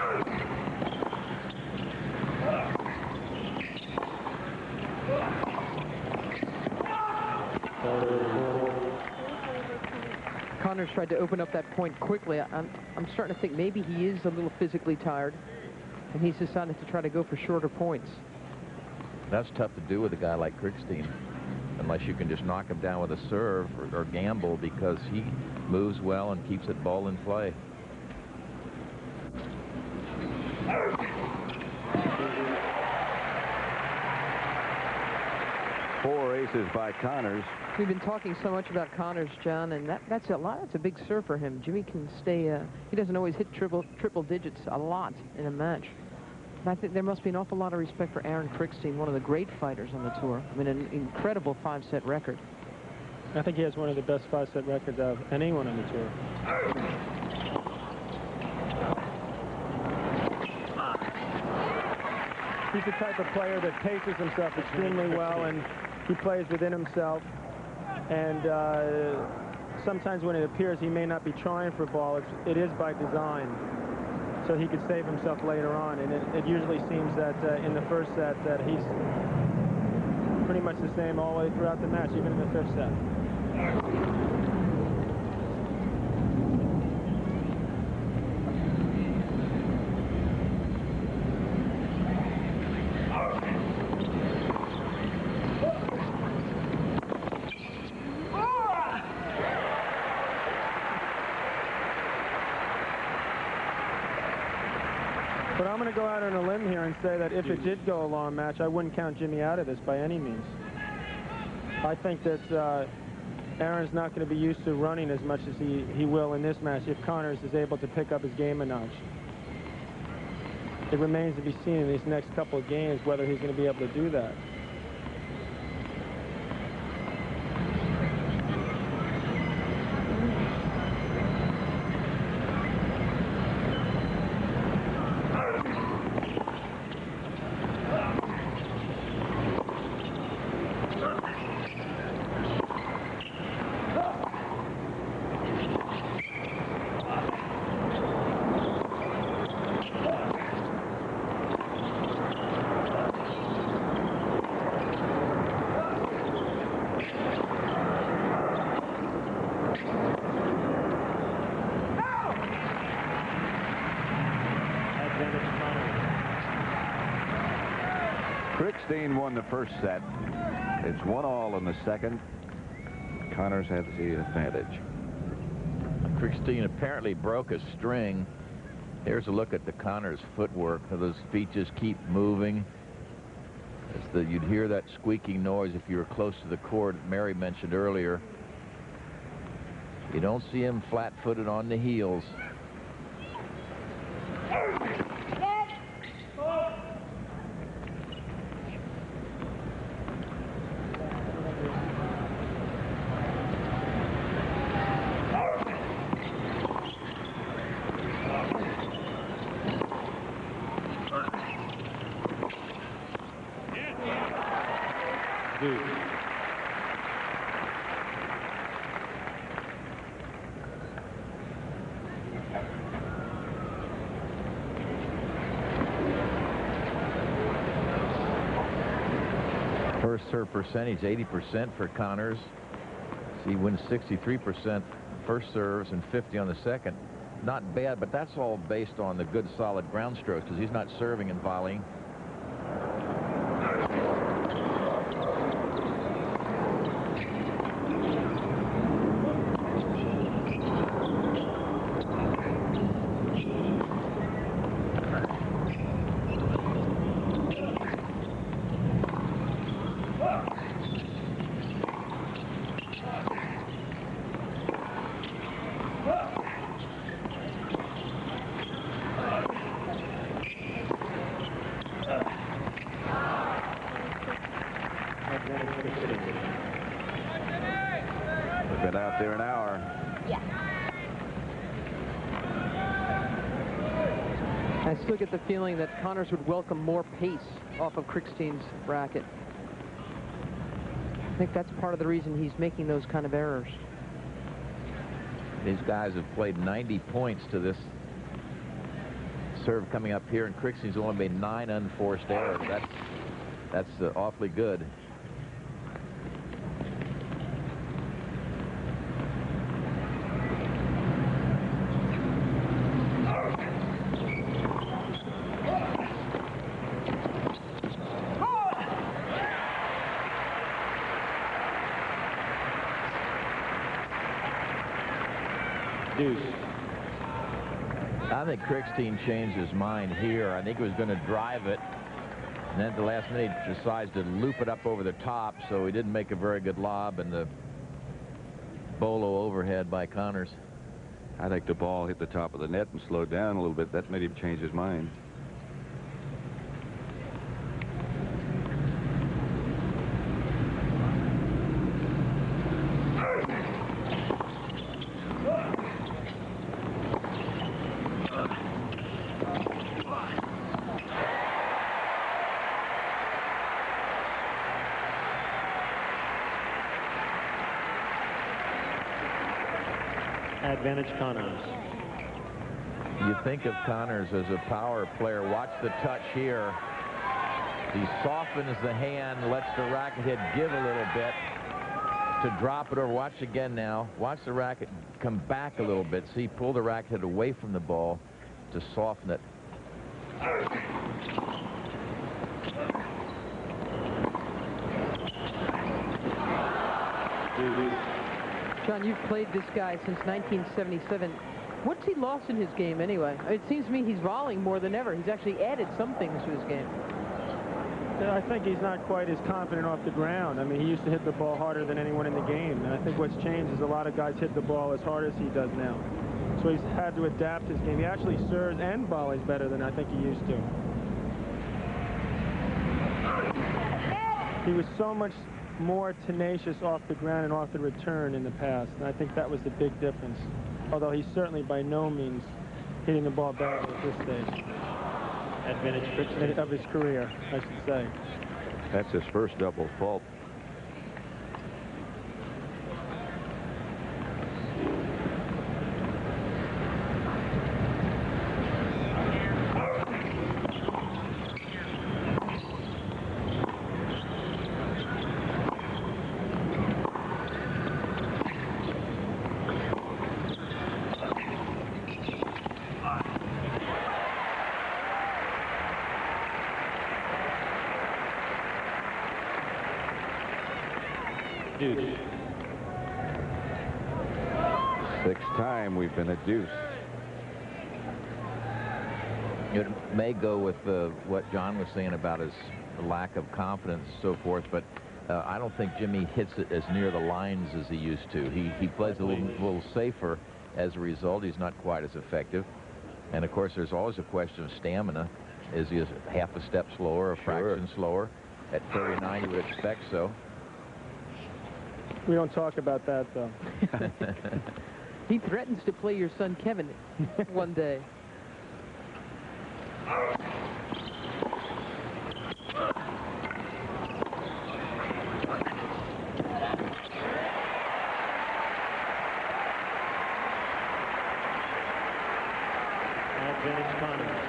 Connors tried to open up that point quickly. I'm starting to think maybe he is a little physically tired, and he's decided to try to go for shorter points. That's tough to do with a guy like Krickstein, unless you can just knock him down with a serve or gamble, because he moves well and keeps that ball in play. Four aces by Connors. We've been talking so much about Connors, John, and that's a lot. That's a big serve for him. Jimmy can stay. He doesn't always hit triple digits a lot in a match. And I think there must be an awful lot of respect for Aaron Krickstein, one of the great fighters on the tour. I mean, an incredible 5-set record. I think he has one of the best 5-set records of anyone on the tour. He's the type of player that paces himself extremely well, and he plays within himself. And sometimes when it appears he may not be trying for a ball, it is by design, so he could save himself later on. And it usually seems that in the first set that he's pretty much the same all the way throughout the match, even in the 5th set. go out on a limb here and say that if it did go a long match, I wouldn't count Jimmy out of this by any means. I think that Aaron's not going to be used to running as much as he will in this match if Connors is able to pick up his game a notch. It remains to be seen in these next couple of games whether he's going to be able to do that. Krickstein won the first set. It's 1-all in the second. Connors had the advantage. Krickstein apparently broke a string. Here's a look at the Connors footwork. Those feet just keep moving. You'd hear that squeaking noise if you were close to the court Mary mentioned earlier. You don't see him flat-footed on the heels. First serve percentage 80% for Connors. He wins 63% first serves and 50 on the second. Not bad, but that's all based on the good solid ground strokes because he's not serving and volleying. We've been out there an hour. Yeah. I still get the feeling that Connors would welcome more pace off of Krickstein's racket. I think that's part of the reason he's making those kind of errors. These guys have played 90 points to this serve coming up here, and Krickstein's only made 9 unforced errors. That's awfully good. I think Krickstein changed his mind here. I think he was going to drive it, and then at the last minute he decides to loop it up over the top, so he didn't make a very good lob, and the bolo overhead by Connors. I think the ball hit the top of the net and slowed down a little bit. That made him change his mind. Advantage Connors. You think of Connors as a power player. Watch the touch here. He softens the hand, lets the racket head give a little bit to drop it over. Watch again now. Watch the racket come back a little bit. See, pull the racket head away from the ball to soften it. John, you've played this guy since 1977. What's he lost in his game anyway? It seems to me he's volleying more than ever. He's actually added some things to his game. Yeah, I think he's not quite as confident off the ground. I mean, he used to hit the ball harder than anyone in the game. And I think what's changed is a lot of guys hit the ball as hard as he does now. So he's had to adapt his game. He actually serves and volleys better than I think he used to. He was so much more tenacious off the ground and off the return in the past. And I think that was the big difference. Although he's certainly by no means hitting the ball badly at this stage. Advantage Krickstein. Of his career, I should say. That's his first double fault. Deuce. Sixth time we've been at deuce. It may go with what John was saying about his lack of confidence and so forth, but I don't think Jimmy hits it as near the lines as he used to. He plays a little safer as a result. He's not quite as effective. And, of course, there's always a question of stamina. Is he half a step slower, a fraction slower? At 39, you would expect so. We don't talk about that, though. He threatens to play your son Kevin one day. Advantage Connors.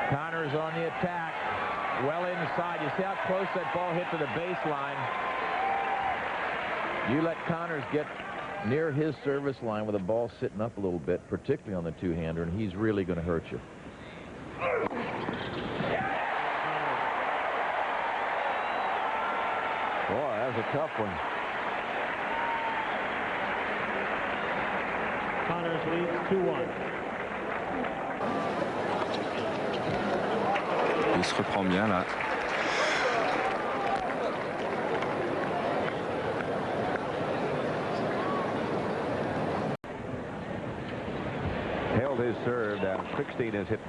Connors on the attack. Well inside. You see how close that ball hit to the baseline. You let Connors get near his service line with the ball sitting up a little bit, particularly on the two-hander, and he's really going to hurt you. Boy, that was a tough one. Connors leads 2-1. Il se reprend bien là. Held his serve down. Krickstein has hit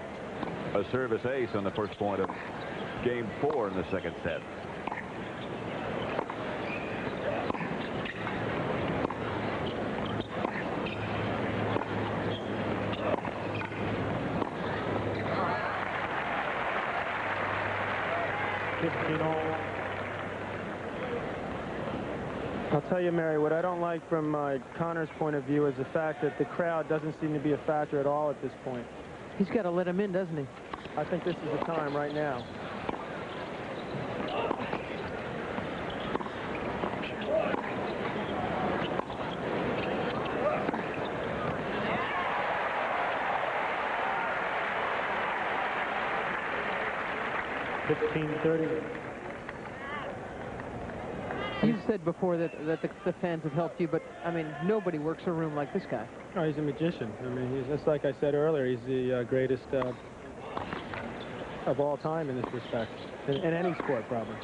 a service ace on the first point of game 4 in the second set. I'll tell you, Mary, what I don't like from Connor's point of view is the fact that the crowd doesn't seem to be a factor at all at this point. He's got to let him in, doesn't he? I think this is the time right now. You've said before that the fans have helped you, but, I mean, nobody works a room like this guy. Oh, he's a magician. I mean, he's just like I said earlier, he's the greatest of all time in this respect, in any sport, probably.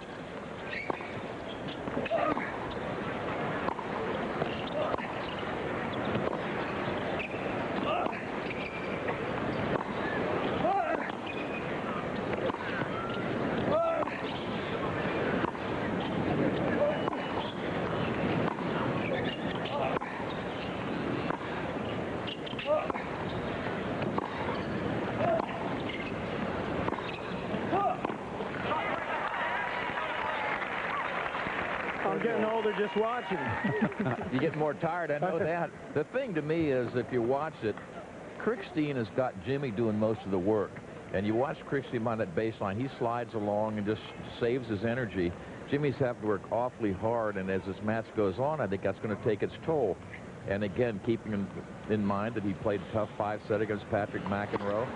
I'm getting older just watching. You get more tired, I know that. The thing to me is, if you watch it, Krickstein has got Jimmy doing most of the work. And you watch Krickstein on that baseline, he slides along and just saves his energy. Jimmy's having to work awfully hard, and as this match goes on, I think that's going to take its toll. And again, keeping in mind that he played a tough 5-set against Patrick McEnroe.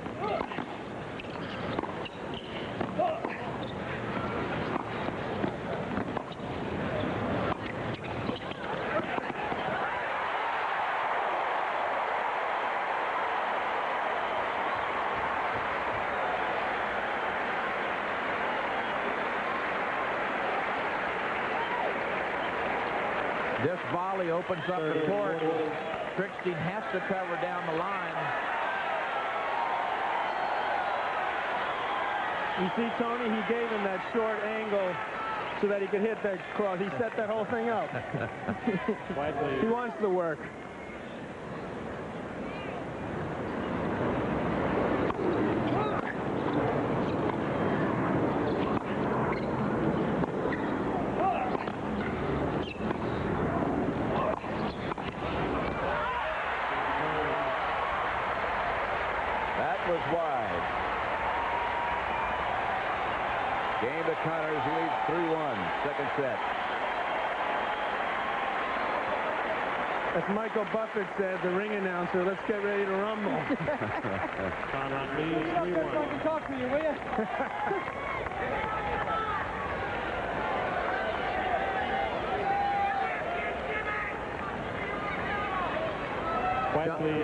This volley opens up the court. Krickstein has to cover down the line. You see, Tony, he gave him that short angle so that he could hit that cross. He set that whole thing up. He wants the work. That was wide. Game to Connors. He leads 3-1. Second set. As Michael Buffett said, the ring announcer, let's get ready to rumble. Conrad leads 3-1. Talk to you, will you?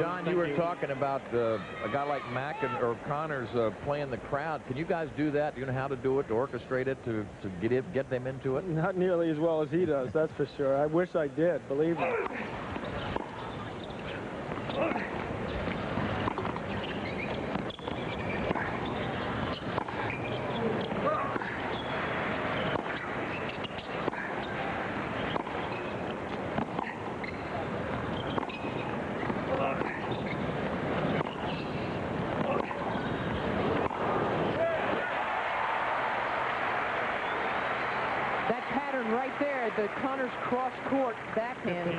John, you were talking about a guy like Mack or Connors playing the crowd. Can you guys do that? Do you know how to do it, to orchestrate it, to get them into it? Not nearly as well as he does, that's for sure. I wish I did, believe me. Right there, the Connors cross-court backhand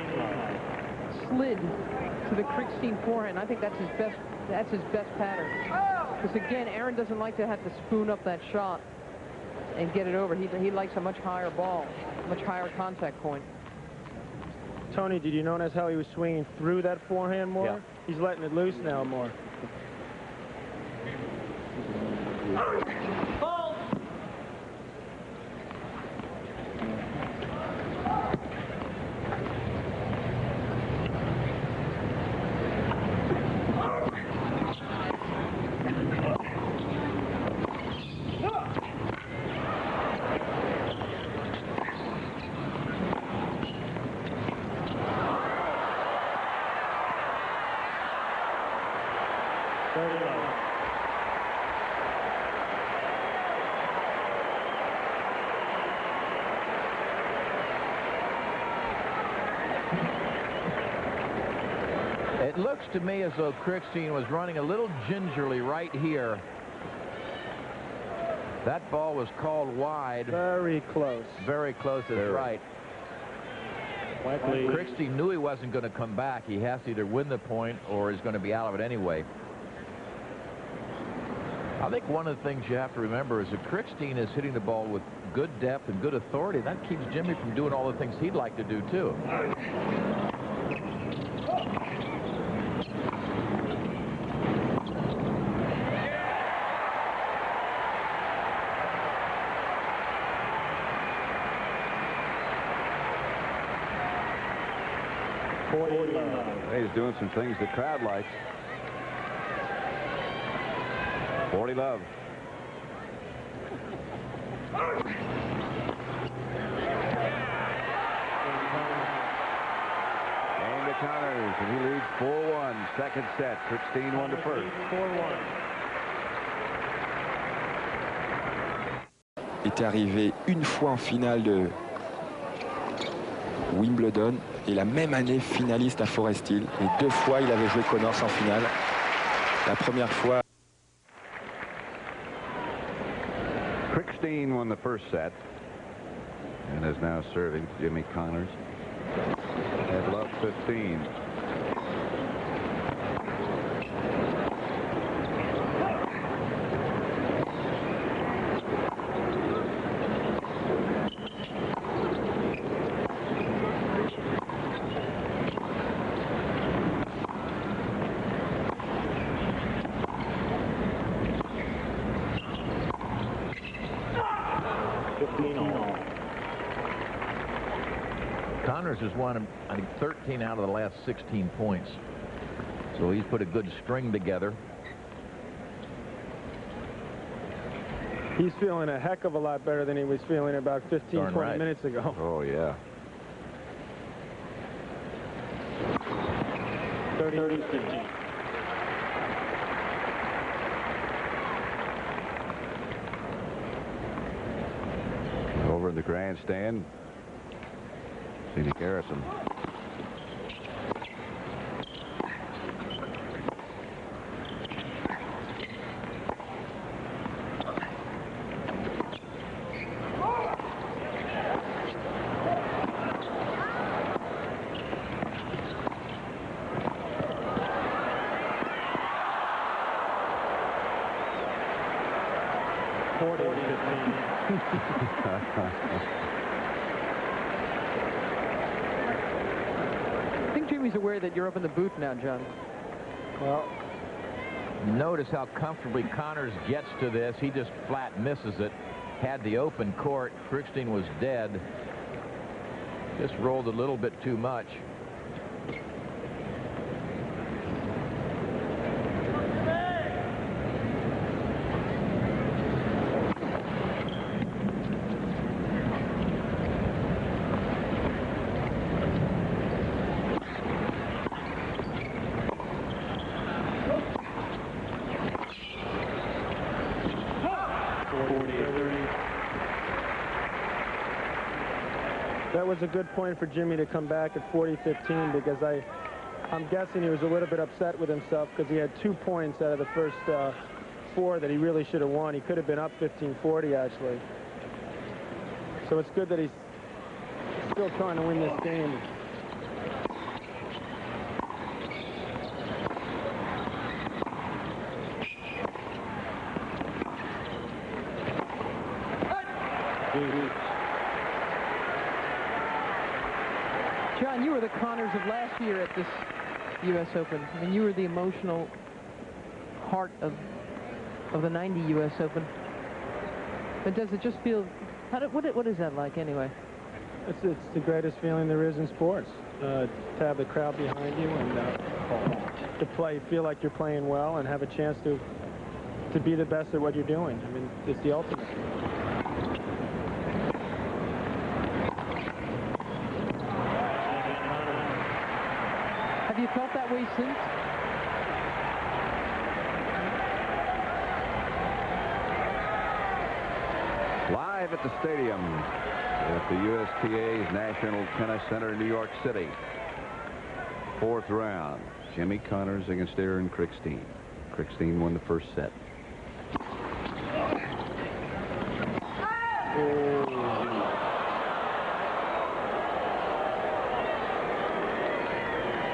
slid to the Krickstein forehand. I think that's his best. That's his best pattern. Because again, Aaron doesn't like to have to spoon up that shot and get it over. He likes a much higher ball, much higher contact point. Tony, did you notice how he was swinging through that forehand more? Yeah. He's letting it loose now more. It looks to me as though Krickstein was running a little gingerly right here. That ball was called wide. Very close. Very close to the right. Krickstein knew he wasn't going to come back. He has to either win the point or he's going to be out of it anyway. I think one of the things you have to remember is that Krickstein is hitting the ball with good depth and good authority. That keeps Jimmy from doing all the things he'd like to do, too. He's doing some things the crowd likes. 40 love. Game to Connors, and he leads 4-1. Second set. Krickstein won the first. 4-1. Est arrivé une fois en finale de Wimbledon et la même année finaliste à Forest Hill. Et 2 fois il avait joué Connors en finale. La première fois. Krickstein won the first set and is now serving Jimmy Connors at love 15. Connors has won, I think, 13 out of the last 16 points. So he's put a good string together. He's feeling a heck of a lot better than he was feeling about 15, Darn 20 right. minutes ago. Oh, yeah. 30-15. Over in the grandstand, Scenic Harrison. I think Jimmy's aware that you're up in the booth now, John. Well, notice how comfortably Connors gets to this. He just flat misses it. Had the open court. Krickstein was dead. Just rolled a little bit too much. that was a good point for Jimmy to come back at 40-15 because I'm guessing he was a little bit upset with himself because he had 2 points out of the first 4 that he really should have won. He could have been up 15-40 actually. So it's good that he's still trying to win this game. John, you were the Connors of last year at this U.S. Open. I mean, you were the emotional heart of the 90 U.S. Open. But does it just feel, what is that like anyway? It's the greatest feeling there is in sports. To have the crowd behind you and to feel like you're playing well and have a chance to be the best at what you're doing. I mean, it's the ultimate. Have you felt that way since? Live at the stadium at the USTA's National Tennis Center in New York City. 4th round. Jimmy Connors against Aaron Krickstein. Krickstein won the first set.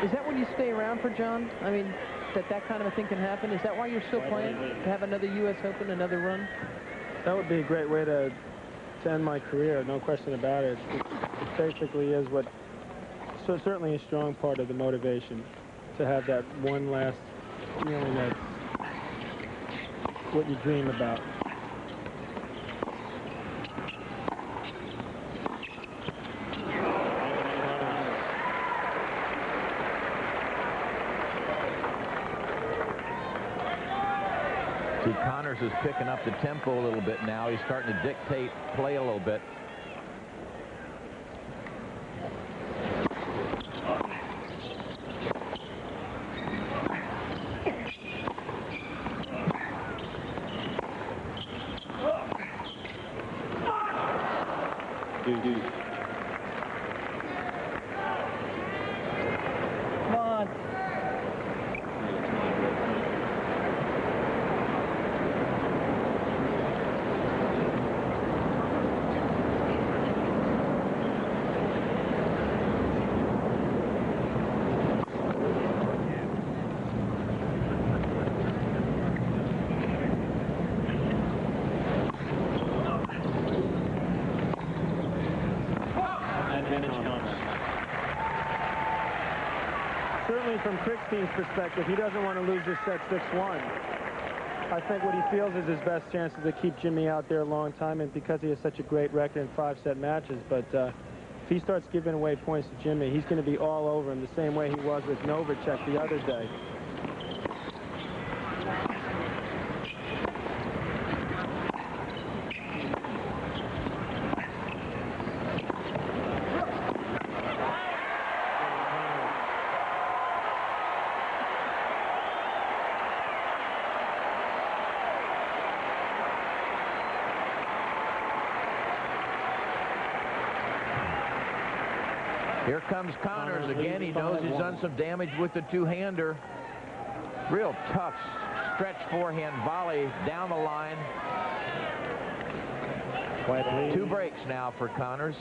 Is that when you stay around for, John? I mean, that kind of a thing can happen? Is that why you're still playing? To have another U.S. Open, another run? That would be a great way to end my career, no question about it. It basically is so certainly a strong part of the motivation to have that one last feeling that's what you dream about. See, Connors is picking up the tempo a little bit now. He's starting to dictate play a little bit. Come on. Certainly from Krickstein's perspective, he doesn't want to lose this set 6-1. I think what he feels is his best chance is to keep Jimmy out there a long time, and because he has such a great record in 5-set matches. But if he starts giving away points to Jimmy, he's going to be all over him the same way he was with Novacek the other day. Here comes Connors again. He knows he's done some damage with the two-hander. Real tough stretch forehand volley down the line. 2 breaks now for Connors.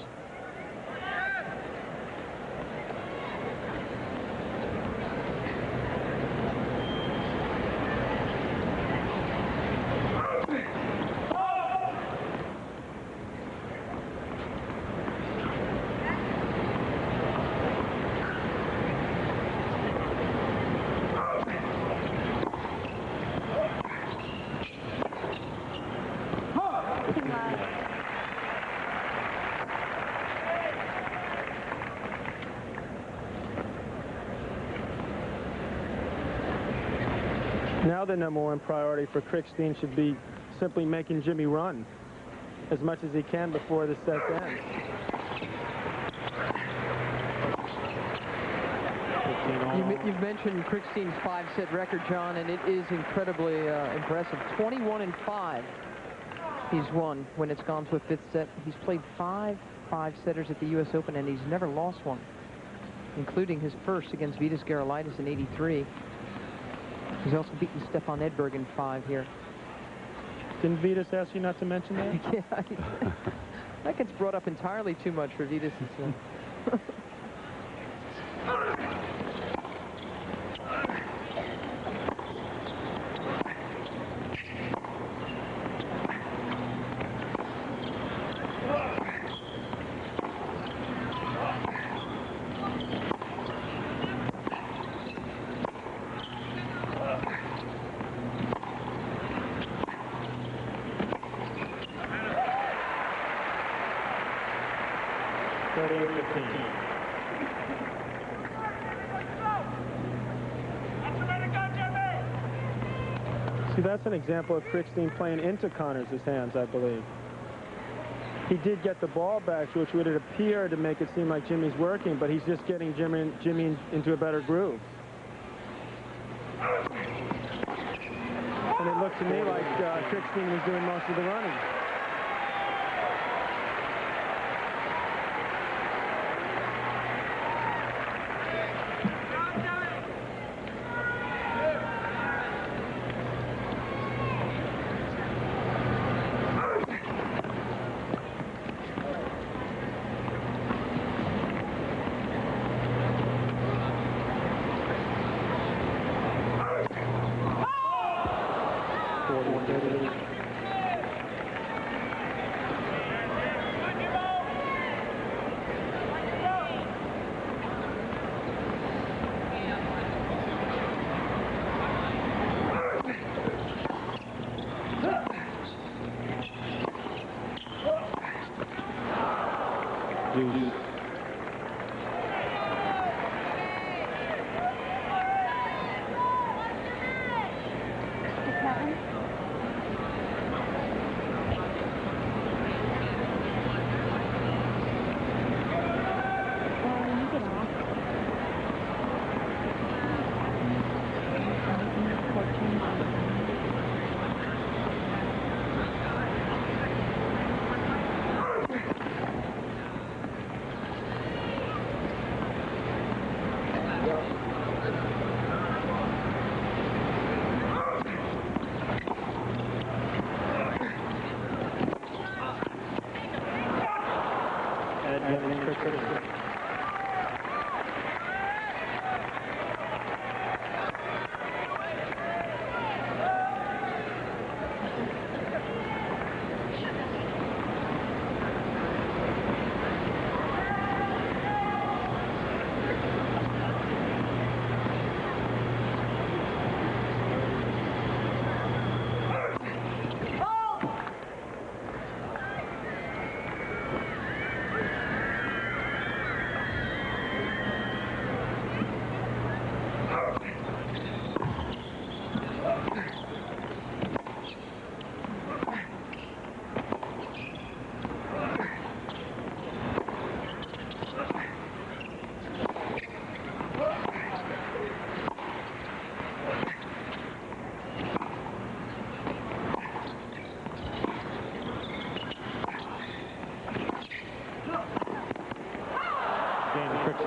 Now the #1 priority for Krickstein should be simply making Jimmy run as much as he can before the set ends. You've mentioned Krickstein's 5-set record, John, and it is incredibly impressive. 21-5 he's won when it's gone to a 5th set. He's played 5 5-setters at the U.S. Open, and he's never lost one, including his first against Vitas Gerulaitis in '83. He's also beaten Stefan Edberg in 5 here. Didn't Vitas ask you not to mention that? Yeah, that gets brought up entirely too much for Vitas. See, that's an example of Krickstein playing into Connors' hands, I believe. He did get the ball back, which would appear to make it seem like Jimmy's working, but he's just getting Jimmy into a better groove. And it looked to me like Krickstein was doing most of the running.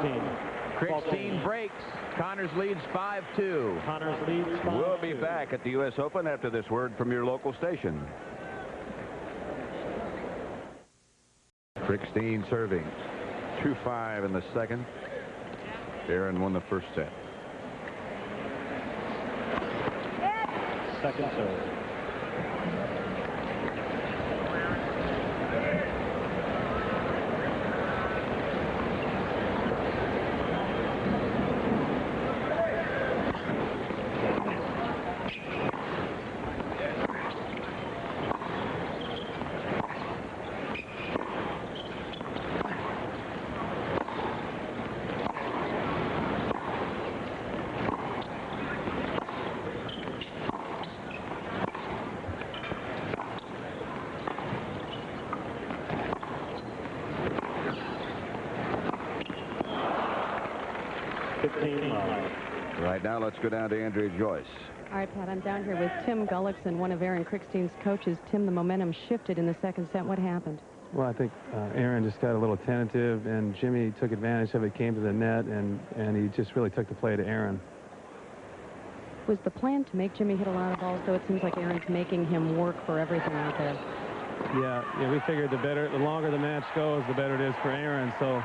Krickstein. Krickstein breaks. Connors leads 5-2. Connors leads 5-2. We'll be back at the U.S. Open after this word from your local station. Krickstein serving. 2-5 in the second. Aaron won the first set. Second serve. Right now, let's go down to Andrea Joyce. All right, Pat, I'm down here with Tim Gullickson, one of Aaron Krickstein's coaches. Tim, the momentum shifted in the second set. What happened? Well, I think Aaron just got a little tentative, and Jimmy took advantage of it, came to the net, and he just really took the play to Aaron. Was the plan to make Jimmy hit a lot of balls, though? It seems like Aaron's making him work for everything out there. Yeah, we figured the longer the match goes, the better it is for Aaron. So,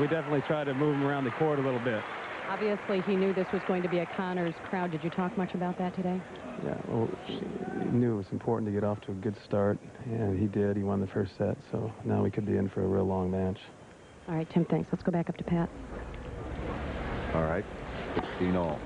we definitely try to move him around the court a little bit. Obviously, he knew this was going to be a Connors crowd. Did you talk much about that today? Yeah, well, he knew it was important to get off to a good start, and he did. He won the first set, so now we could be in for a real long match. All right, Tim, thanks. Let's go back up to Pat. All right, 16-all.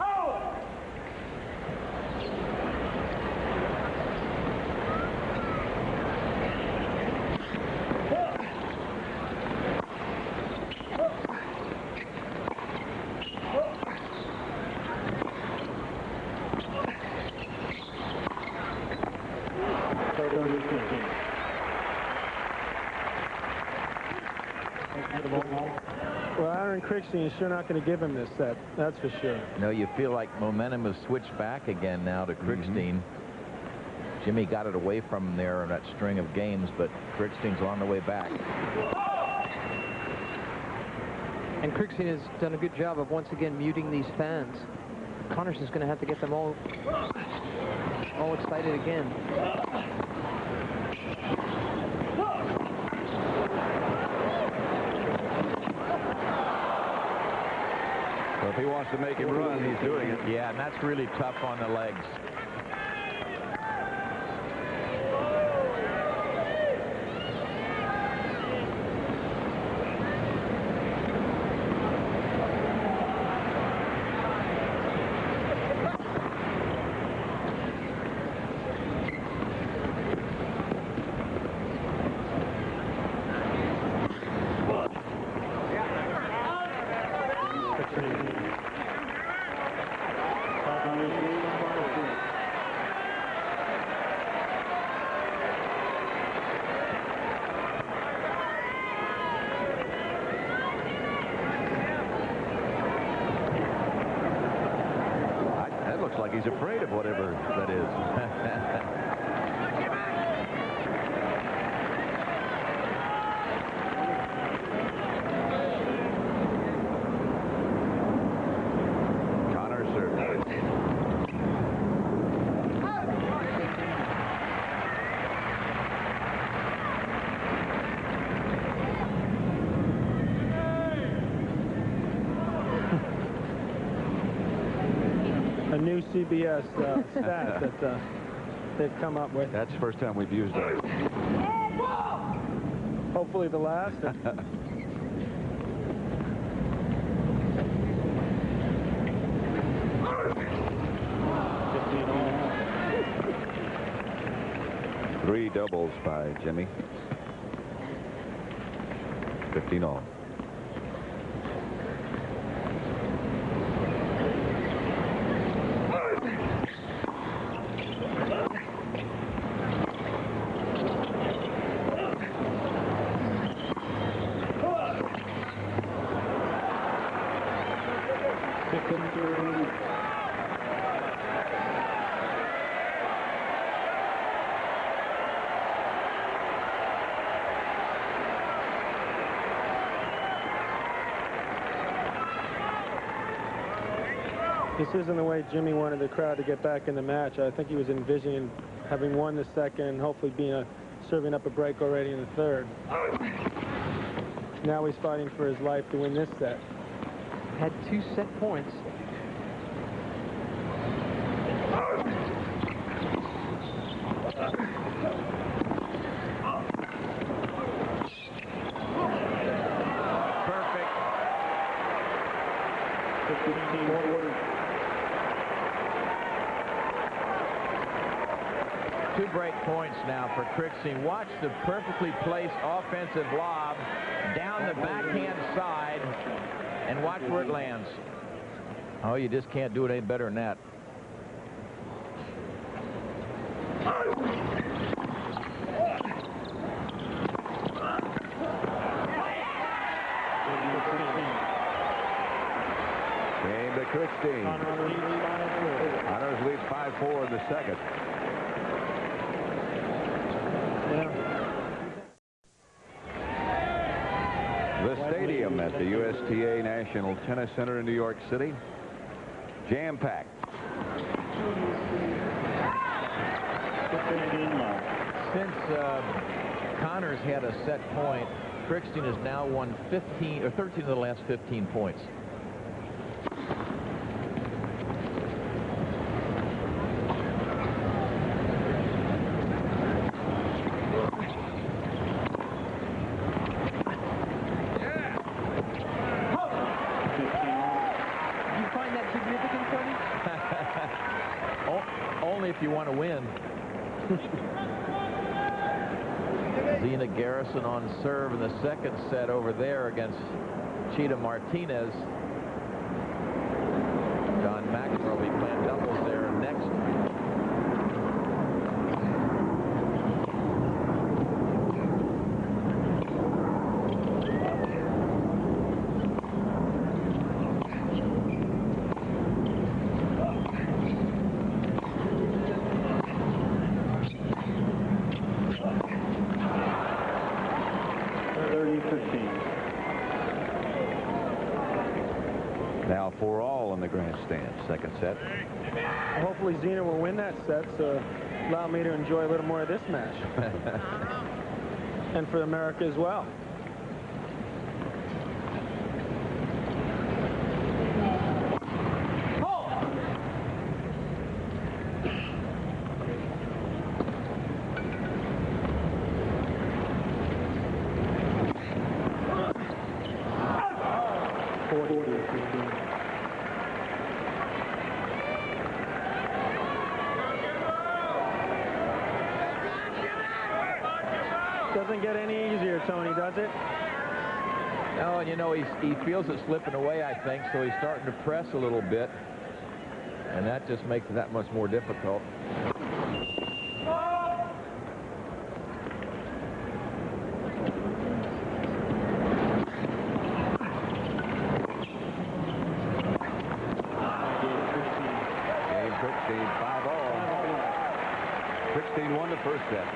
Well, Aaron Krickstein is sure not going to give him this set. That's for sure. No, you feel like momentum has switched back again now to Krickstein. Jimmy got it away from him there in that string of games, but Krickstein's on the way back. And Krickstein has done a good job of once again muting these fans. Connors is going to have to get them all excited again. Well, if he wants to make him run, he's doing it. Yeah, and that's really tough on the legs. Like he's afraid of whatever that is. Connors serves. A new CBS stat that they've come up with. That's the first time we've used that. Hopefully the last. 3 doubles by Jimmy. 15-all. This isn't the way Jimmy wanted the crowd to get back in the match. I think he was envisioning having won the second and hopefully serving up a break already in the third. Now he's fighting for his life to win this set. Had 2 set points. Perfect. 2 break points now for Krickstein. Watch the perfectly placed offensive lob down the backhand side, and watch where it lands. Oh, you just can't do it any better than that. Game to Krickstein. Connors leads 5-4 in the second. The stadium at the USTA National Tennis Center in New York City, jam-packed. Since Connors had a set point, Krickstein has now won 15 or 13 of the last 15 points. Only if you want to win. Zena Garrison on serve in the second set over there against Cheetah Martinez. John McEnroe will be playing doubles there next. Now 4-all in the grandstand, second set. Hopefully Zena will win that set, so allow me to enjoy a little more of this match. And for America as well. Doesn't get any easier, Tony, does it? No, and you know, he feels it slipping away, I think, so he's starting to press a little bit, and that just makes it that much more difficult. Game Krickstein 5-all. Krickstein won the first set.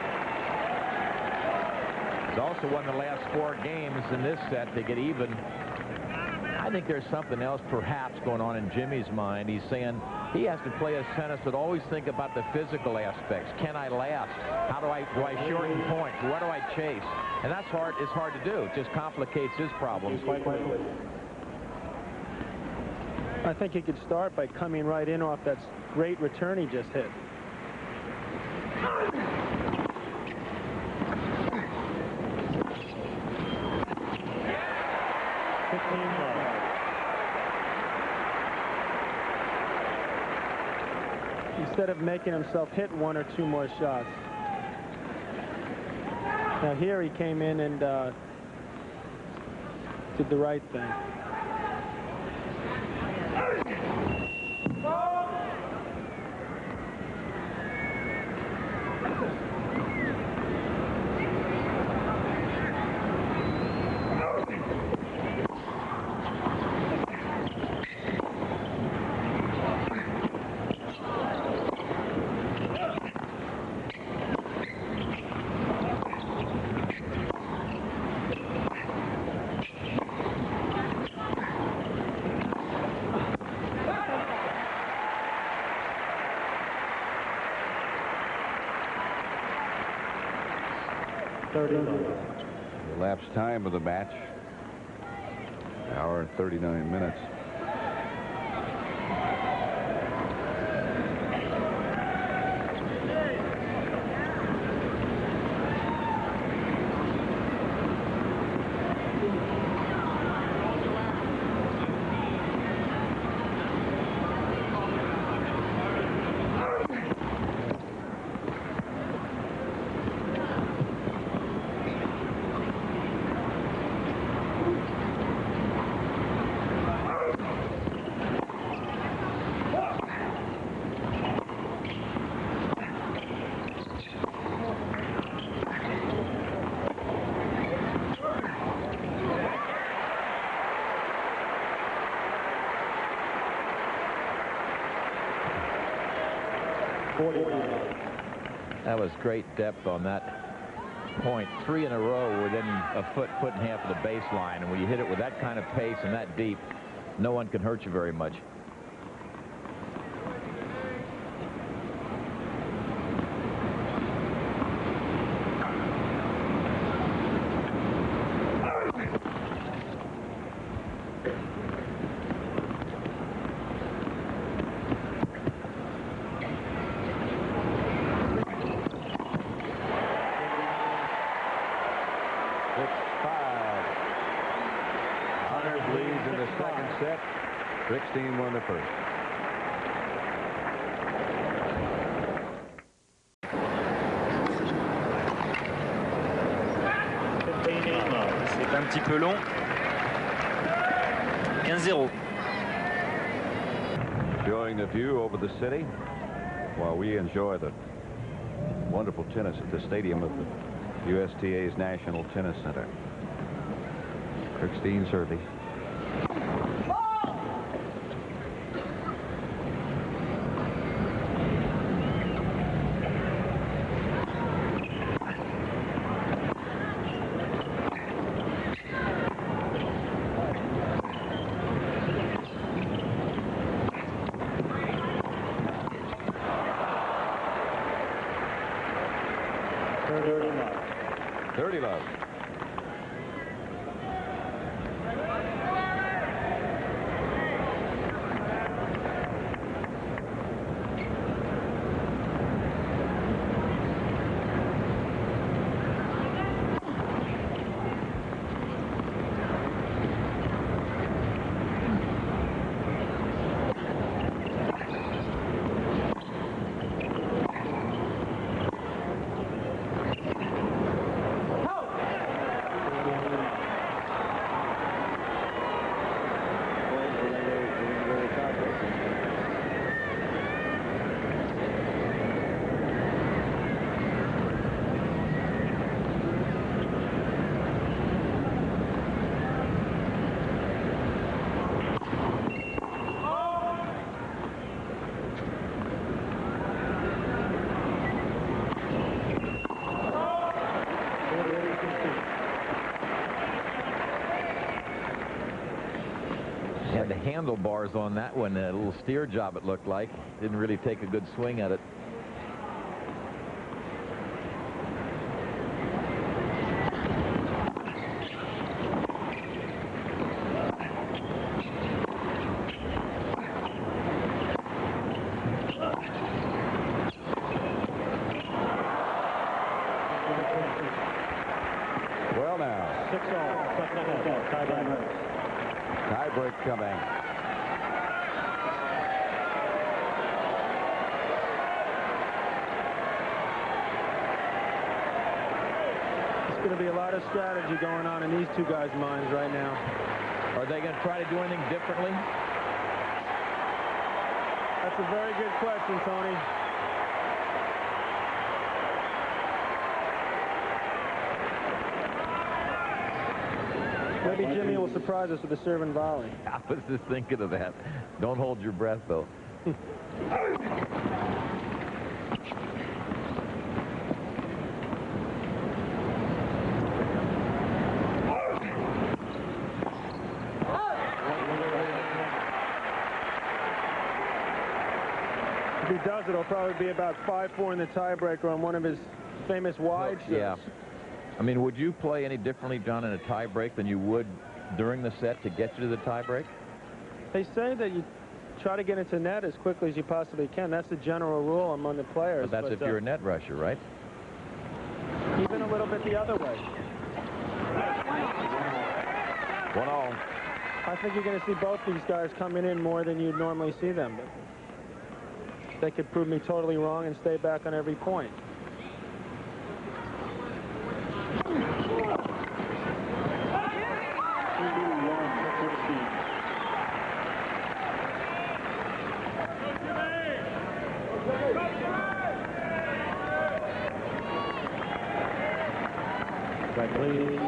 He's also won the last 4 games in this set to get even. I think there's something else perhaps going on in Jimmy's mind. He's saying he has to play a tennis but always think about the physical aspects. Can I last? How do I shorten points? What do I chase? And that's hard. It's hard to do. It just complicates his problems. I think he could start by coming right in off that great return he just hit. Instead of making himself hit 1 or 2 more shots. Now here he came in and did the right thing. 30 love. The elapsed time of the match, hour and 39 minutes. That was great depth on that point. 3 in a row within a foot and a half of the baseline. And when you hit it with that kind of pace and that deep, no one can hurt you very much. Krickstein won the first. C'est un petit peu long. 15-0. Enjoying the view over the city while we enjoy the wonderful tennis at the stadium of the USTA's National Tennis Center. Krickstein serving. Had the handlebars on that one, a little steer job it looked like. Didn't really take a good swing at it. Well now. 6-all. Tie break coming. There's going to be a lot of strategy going on in these two guys' minds right now. Are they going to try to do anything differently? That's a very good question, Tony. Maybe Jimmy will surprise us with a serve and volley. I was just thinking of that. Don't hold your breath, though. If he does, it'll probably be about 5-4 in the tiebreaker on one of his famous wide shots. Yeah. I mean, would you play any differently, John, in a tie break than you would during the set to get you to the tie break? They say that you try to get into net as quickly as you possibly can. That's the general rule among the players. But that's if you're a net rusher, right? Even a little bit the other way. 1-all. I think you're going to see both these guys coming in more than you'd normally see them. But they could prove me totally wrong and stay back on every point. Please.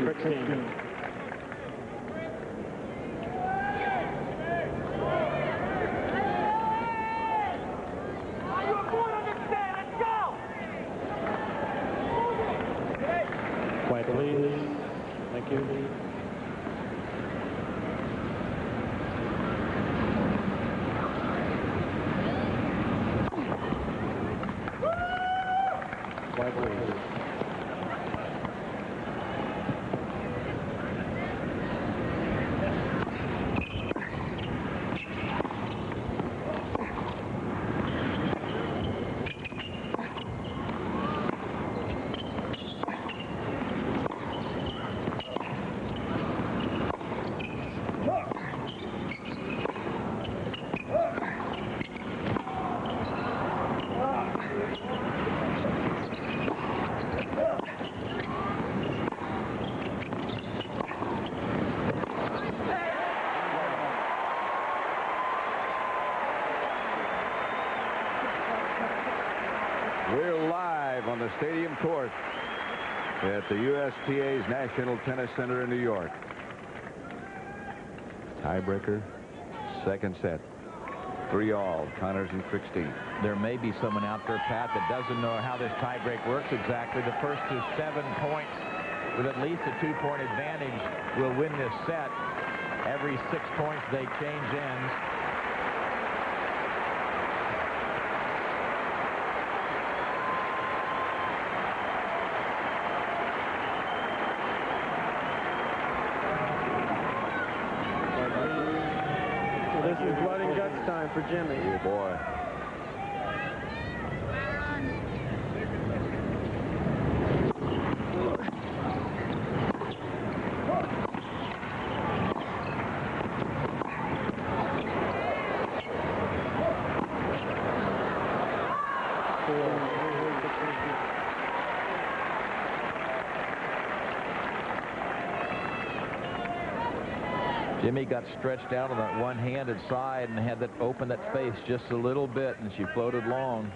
Krickstein. Quiet, please. Thank you. Quiet, please. We're live on the stadium court at the USTA's National Tennis Center in New York. Tiebreaker, second set. 3-all, Connors and Krickstein. There may be someone out there, Pat, that doesn't know how this tiebreak works exactly. The first to 7 points with at least a 2-point advantage will win this set. Every 6 points they change ends. This is blood and guts time for Jimmy. Oh, boy. Jimmy got stretched out on that one-handed side and had that open that face just a little bit, and she floated long.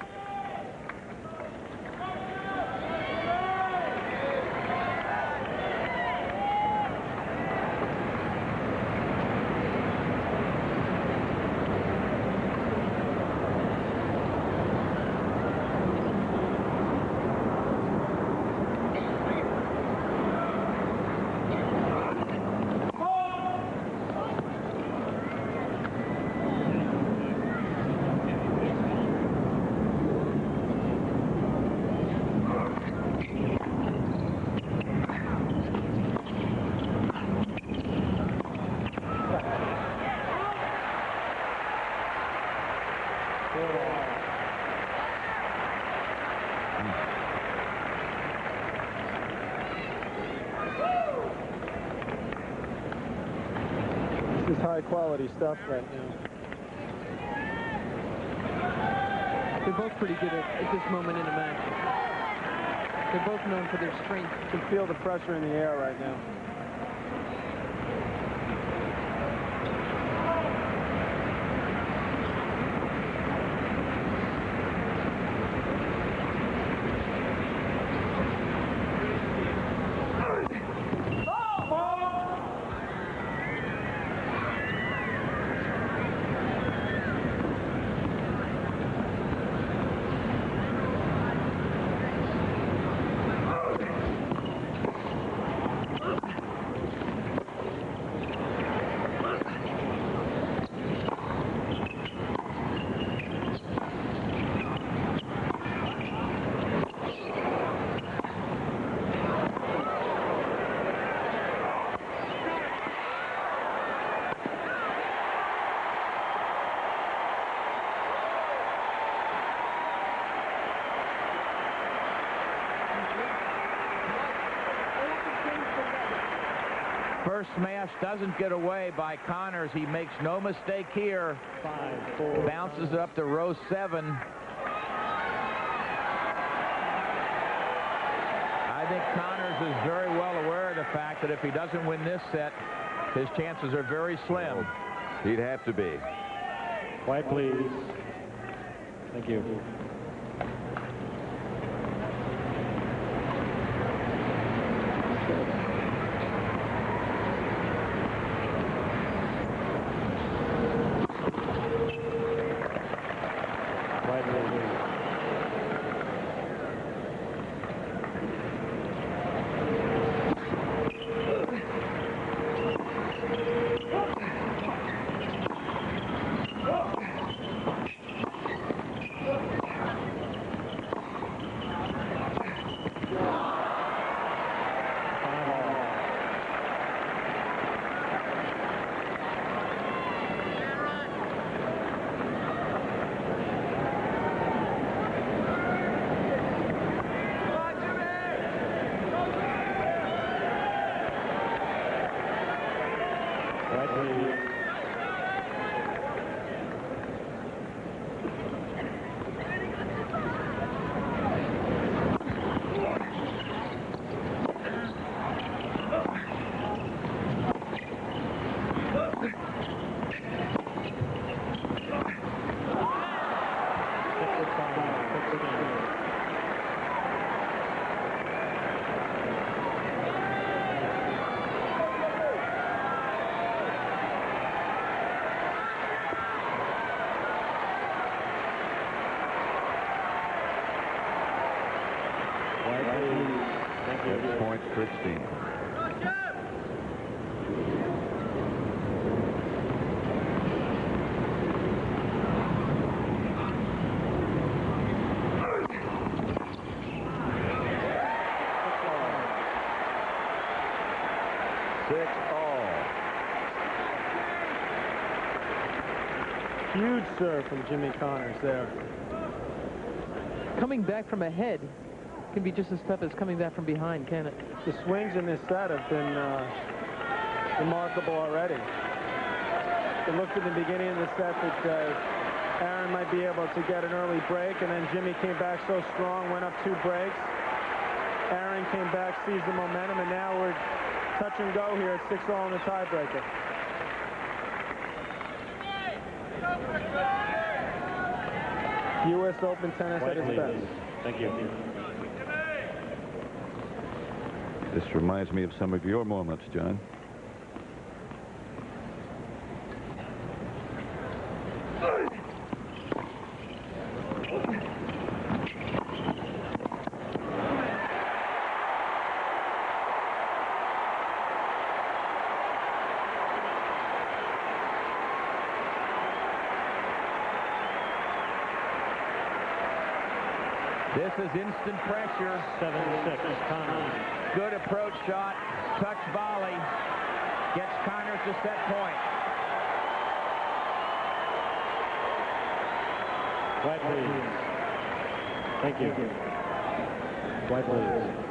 This is high-quality stuff right now. They're both pretty good at this moment in the match. They're both known for their strength. You can feel the pressure in the air right now. First smash doesn't get away by Connors. He makes no mistake here. 5-4. Bounces it up to row 7. I think Connors is very well aware of the fact that if he doesn't win this set, his chances are very slim. He'd have to be. Quiet, please. Thank you. Point Krickstein. Huge serve from Jimmy Connors there. Coming back from ahead can be just as tough as coming back from behind, can it? The swings in this set have been remarkable already. It looked at the beginning of the set that Aaron might be able to get an early break, and then Jimmy came back so strong, went up 2 breaks. Aaron came back, seized the momentum, and now we're touch and go here at 6-all in the tiebreaker. U.S. Open tennis at its best. Thank you. This reminds me of some of your moments, John. This is instant pressure. 7-6, Connors. Good approach shot. Touch volley. Gets Connors to set point. Quiet, please. Thank you. Quiet, please.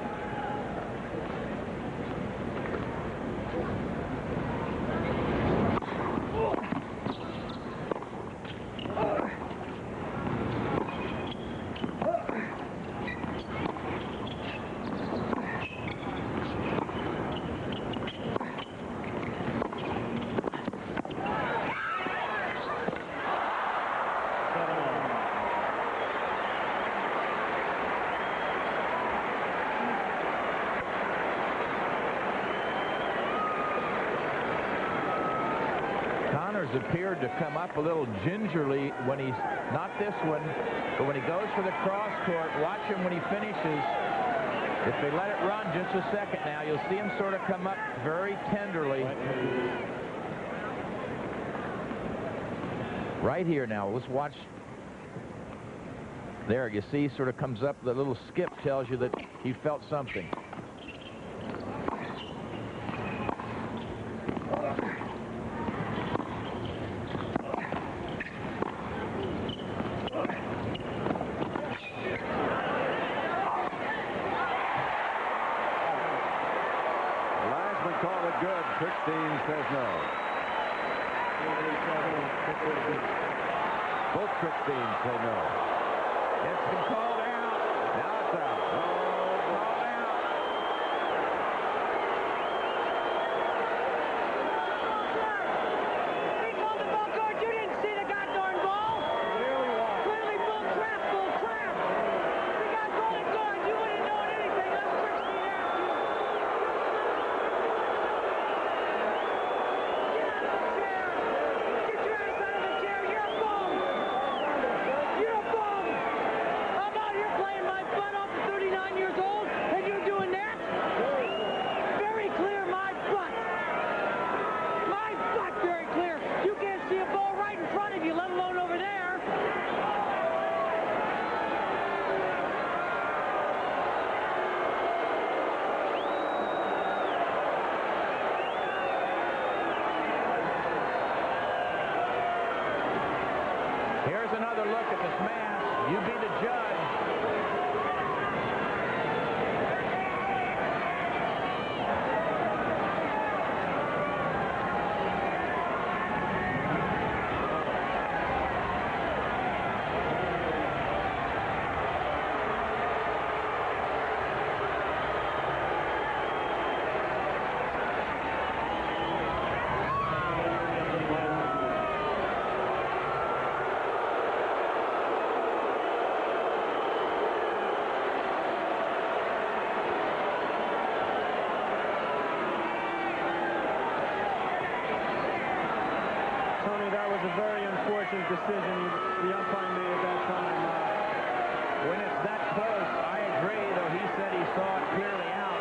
Appeared to come up a little gingerly when he's not this one, but when he goes for the cross court, watch him when he finishes. If they let it run just a second now, you'll see him sort of come up very tenderly. Right here now, let's watch. There, you see, sort of comes up, the little skip tells you that he felt something. Krickstein says no. Both Krickstein say no. It's been called out. Now it's out. Oh, called out. He called the ball guard. You didn't see the goddamn ball. Clearly bull crap, bull crap. The guy called it guard. You wouldn't have known anything. That's Krickstein asked you. Another look at this man. You be the judge. Decision the umpire made at that time. When it's that close, I agree, though he said he saw it clearly out.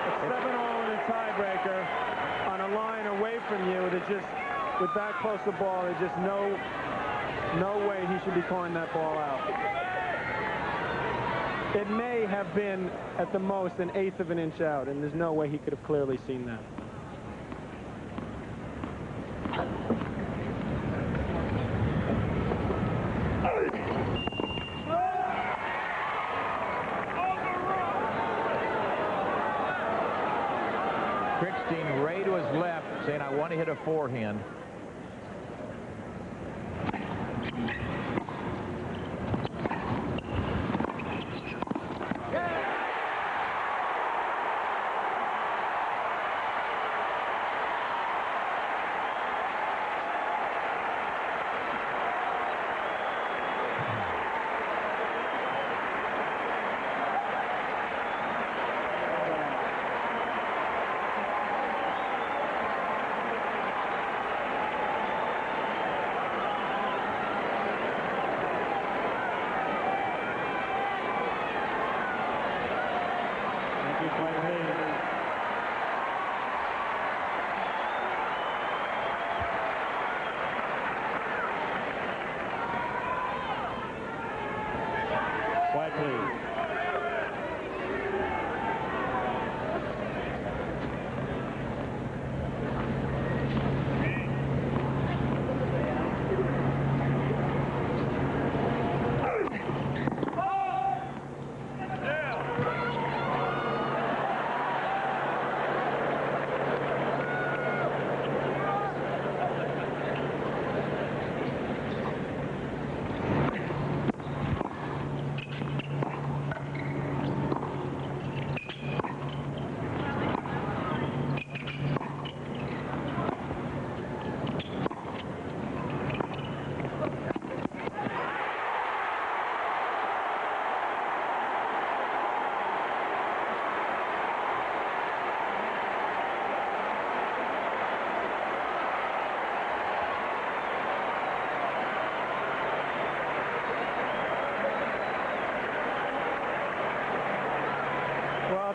It's 7-all in a tiebreaker on a line away from you. That just, with that close a ball, there's just no way he should be calling that ball out. It may have been, at the most, an eighth of an inch out, and there's no way he could have clearly seen that. Krickstein right to his left, saying, I want to hit a forehand.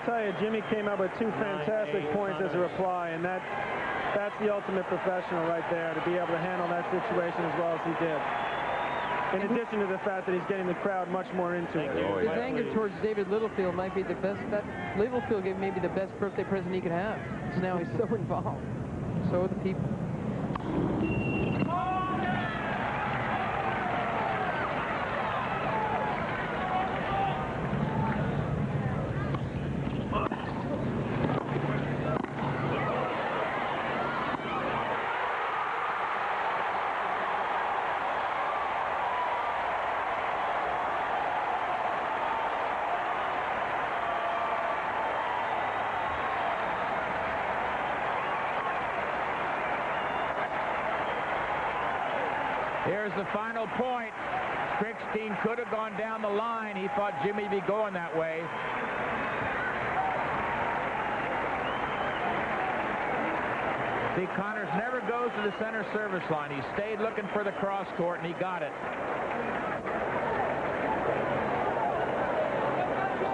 tell you, Jimmy came up with 2 fantastic points as a reply, and that's the ultimate professional right there, to be able to handle that situation as well as he did. In addition to the fact that he's getting the crowd much more into it. His anger towards David Littlefield might be the best. That Littlefield gave maybe the best birthday present he could have. So now he's so involved. So are the people. Here's the final point. Krickstein could have gone down the line. He thought Jimmy would be going that way. See, Connors never goes to the center service line. He stayed looking for the cross court, and he got it.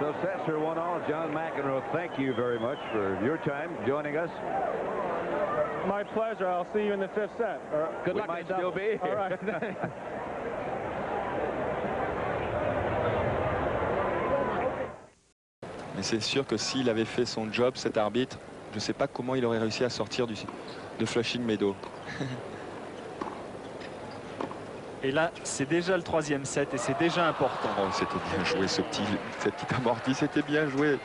So sets are 1-all. John McEnroe, thank you very much for your time joining us. My pleasure. I'll see you in the 5th set. Good luck. We might still be here. All right. Mais c'est sûr que s'il avait fait son job, cet arbitre, je ne sais pas comment il aurait réussi à sortir de Flushing Meadows. Et là, c'est déjà le 3e set et c'est déjà important. Oh, c'était bien joué, cette petite amortie, c'était bien joué.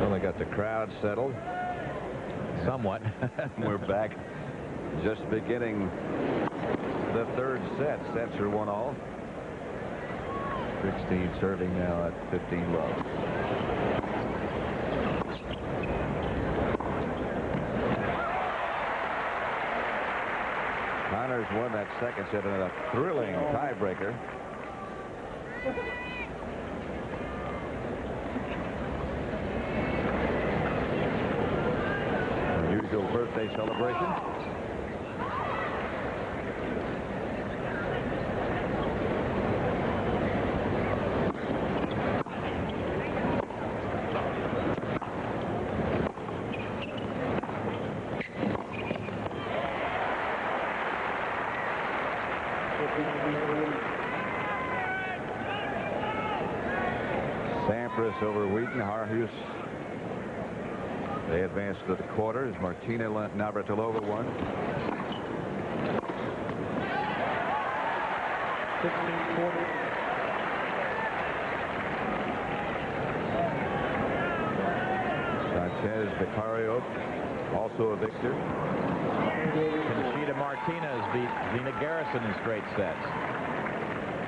Well, got the crowd settled. Somewhat. We're back. Just beginning the 3rd set. Sets are 1-all. Krickstein serving now at 15 love. Connors won that 2nd set in a thrilling tiebreaker. Unusual birthday celebration. Sampras over Wheaton. Harhus. They advance to the quarters. Martina Navratilova won. 15-40. Sanchez Vicario, also a victor. Conchita Martinez beat Zina Garrison in straight sets.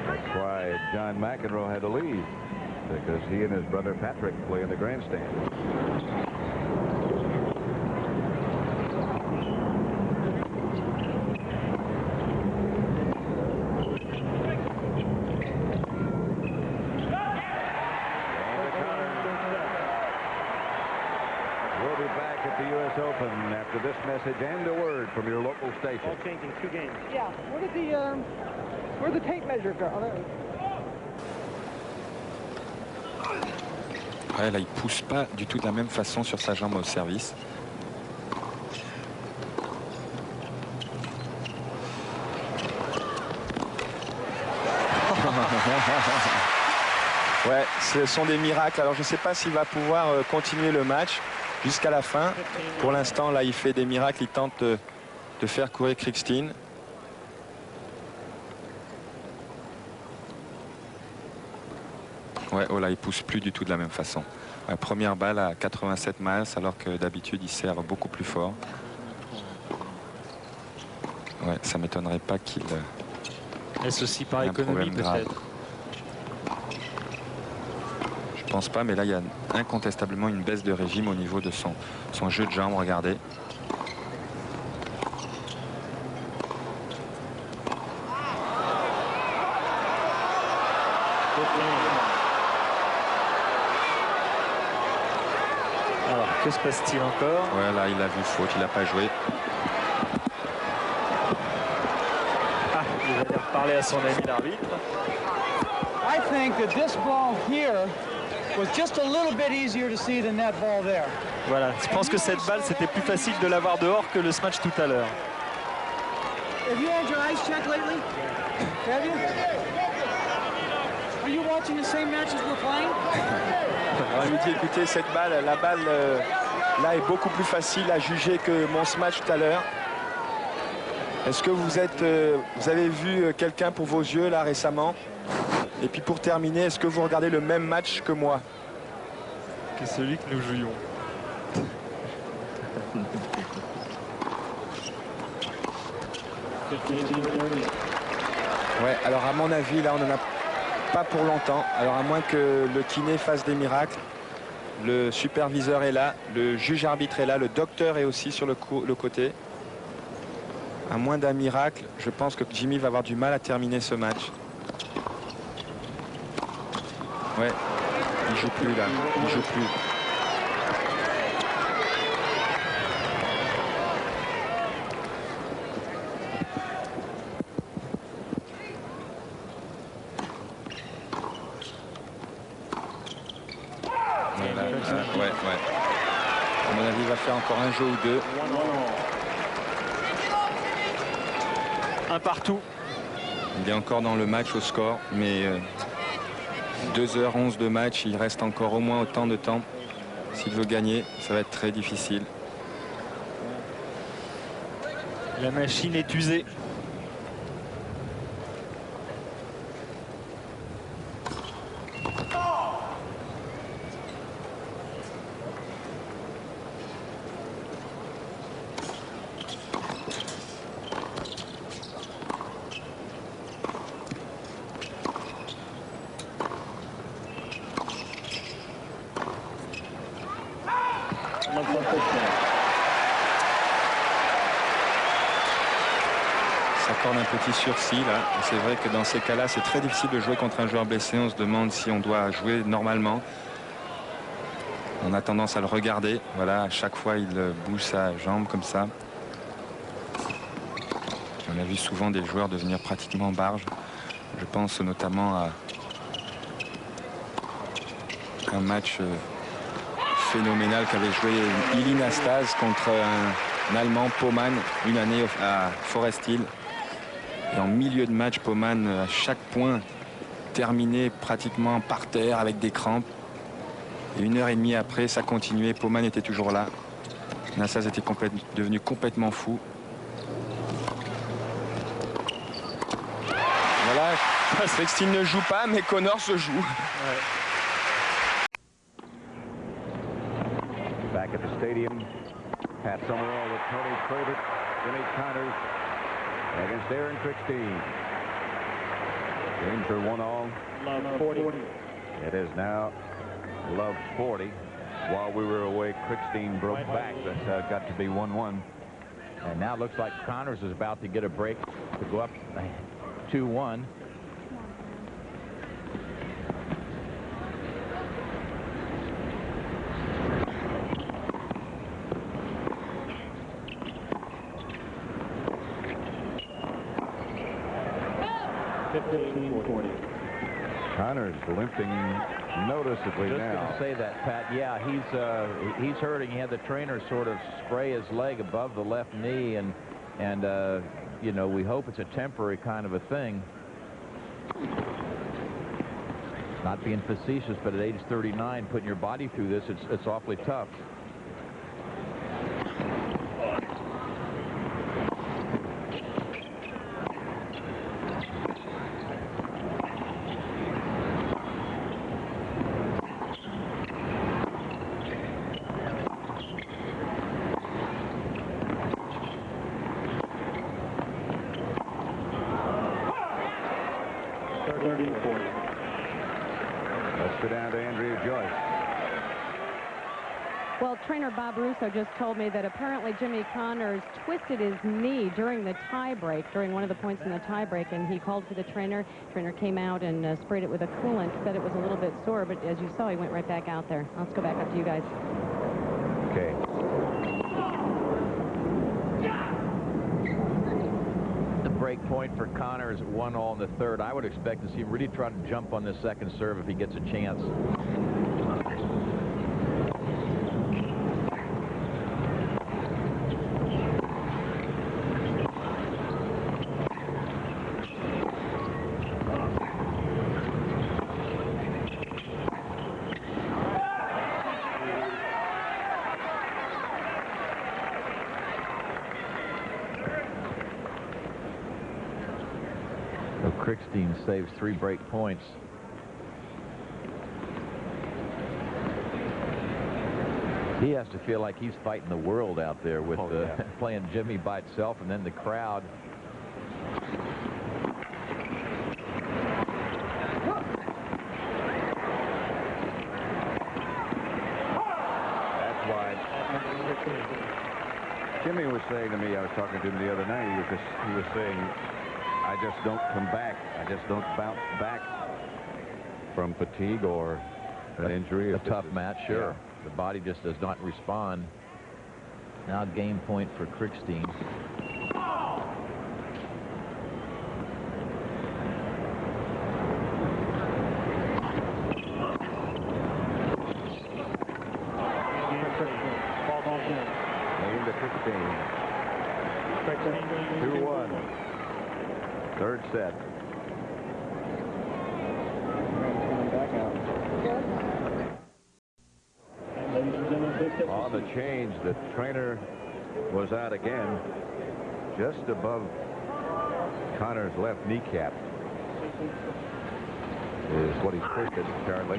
That's why John McEnroe had to leave, because he and his brother Patrick play in the grandstand. We'll be back at the U.S. Open after this message and a word from your local station. All changing 2 games. Yeah. Where'd the tape measure go? Ouais, là, il pousse pas du tout de la même façon sur sa jambe au service. Ouais, ce sont des miracles. Alors, je ne sais pas s'il va pouvoir continuer le match jusqu'à la fin. Pour l'instant, là, il fait des miracles. Il tente de faire courir Krickstein. Ouais, oh là, il pousse plus du tout de la même façon. Ouais, première balle à 87 miles, alors que d'habitude, il sert beaucoup plus fort. Ouais, ça m'étonnerait pas qu'il... Est-ce aussi par économie peut-être? Je pense pas, mais là, il y a incontestablement une baisse de régime au niveau de son jeu de jambes. Regardez. Alors, que se passe-t-il encore? Ouais, là, il a vu faute, il n'a pas joué. Ah, il va parler à son ami l'arbitre. I think that this ball here was just a little bit easier to see than that ball there. Voilà, je pense que cette balle, c'était plus facile de l'avoir dehors que le match tout à l'heure. Have you had your eyes checked lately? Have you? Are you watching the same match as we're playing? On lui dit, écoutez, cette balle, la balle là est beaucoup plus facile à juger que mon match tout à l'heure. Est-ce que vous avez vu quelqu'un pour vos yeux là récemment? Et puis pour terminer, est-ce que vous regardez le même match que moi? Que celui que nous jouions. Ouais, alors à mon avis, là, on n'en a pas pour longtemps. Alors à moins que le kiné fasse des miracles. Le superviseur est là, le juge arbitre est là, le docteur est aussi sur le côté. À moins d'un miracle, je pense que Jimmy va avoir du mal à terminer ce match. Ouais, il joue plus là, il joue plus. Ouais. À mon avis, il va faire encore un jeu ou deux. Un partout. Il est encore dans le match au score, mais 2h11 de match, il reste encore au moins autant de temps. S'il veut gagner, ça va être très difficile. La machine est usée. S'accorde un petit sursis là. C'est vrai que dans ces cas-là, c'est très difficile de jouer contre un joueur blessé. On se demande si on doit jouer normalement. On a tendance à le regarder. Voilà, à chaque fois, il bouge sa jambe comme ça. On a vu souvent des joueurs devenir pratiquement barges. Je pense notamment à un match phénoménal qu'avait joué Ilin Astaz contre un Allemand, Poman, une année à Forest Hill. Et en milieu de match, Poman, à chaque point, terminé pratiquement par terre avec des crampes. Et 1h30 après, ça continuait. Poman était toujours là. Astaz était devenu complètement fou. Voilà, Krickstein ne joue pas, mais Connor se joue. Ouais. Back at the stadium, Pat Summerall with Tony Colbert, Jimmy Connors against Aaron Krickstein. Games are 1-all. Love 40. It is now Love 40. While we were away, Krickstein broke back. That got to be 1-1. And now it looks like Connors is about to get a break to go up 2-1. Connors limping noticeably Just now. going to say that, Pat. Yeah, he's hurting. He had the trainer sort of spray his leg above the left knee, and you know, we hope it's a temporary kind of a thing. Not being facetious, but at age 39, putting your body through this, it's awfully tough. Well, trainer Bob Russo just told me that apparently Jimmy Connors twisted his knee during the tiebreak, during one of the points in the tiebreak, and he called for the trainer. Trainer came out and sprayed it with a coolant, said it was a little bit sore, but as you saw, he went right back out there. Let's go back up to you guys. Okay. The break point for Connors, 1-all in the third. I would expect to see him really try to jump on this second serve if he gets a chance. Krickstein saves 3 break points. He has to feel like he's fighting the world out there with playing Jimmy by itself, and then the crowd. That's why Jimmy was saying to me, I was talking to him the other night, he was saying, I just don't come back. I just don't bounce back from fatigue or an injury. A tough match, sure. Yeah. The body just does not respond. Now game point for Krickstein. Game to Krickstein. 2-1. Third set. On the change, the trainer was out again, just above Connor's left kneecap is what he's twisted, apparently.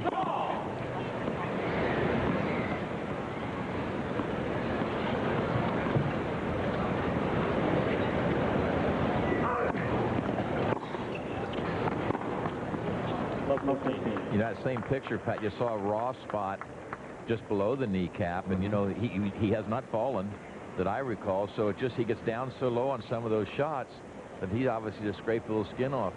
You know, that same picture, Pat, you saw a raw spot just below the kneecap, and you know he has not fallen that I recall, so it just he gets down so low on some of those shots that he obviously just scraped a little skin off.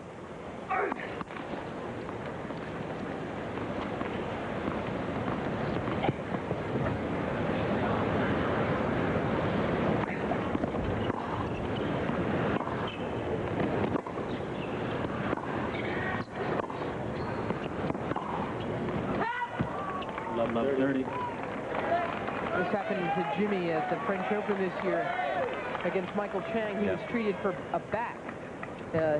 This happened to Jimmy at the French Open this year against Michael Chang. He was treated for a back.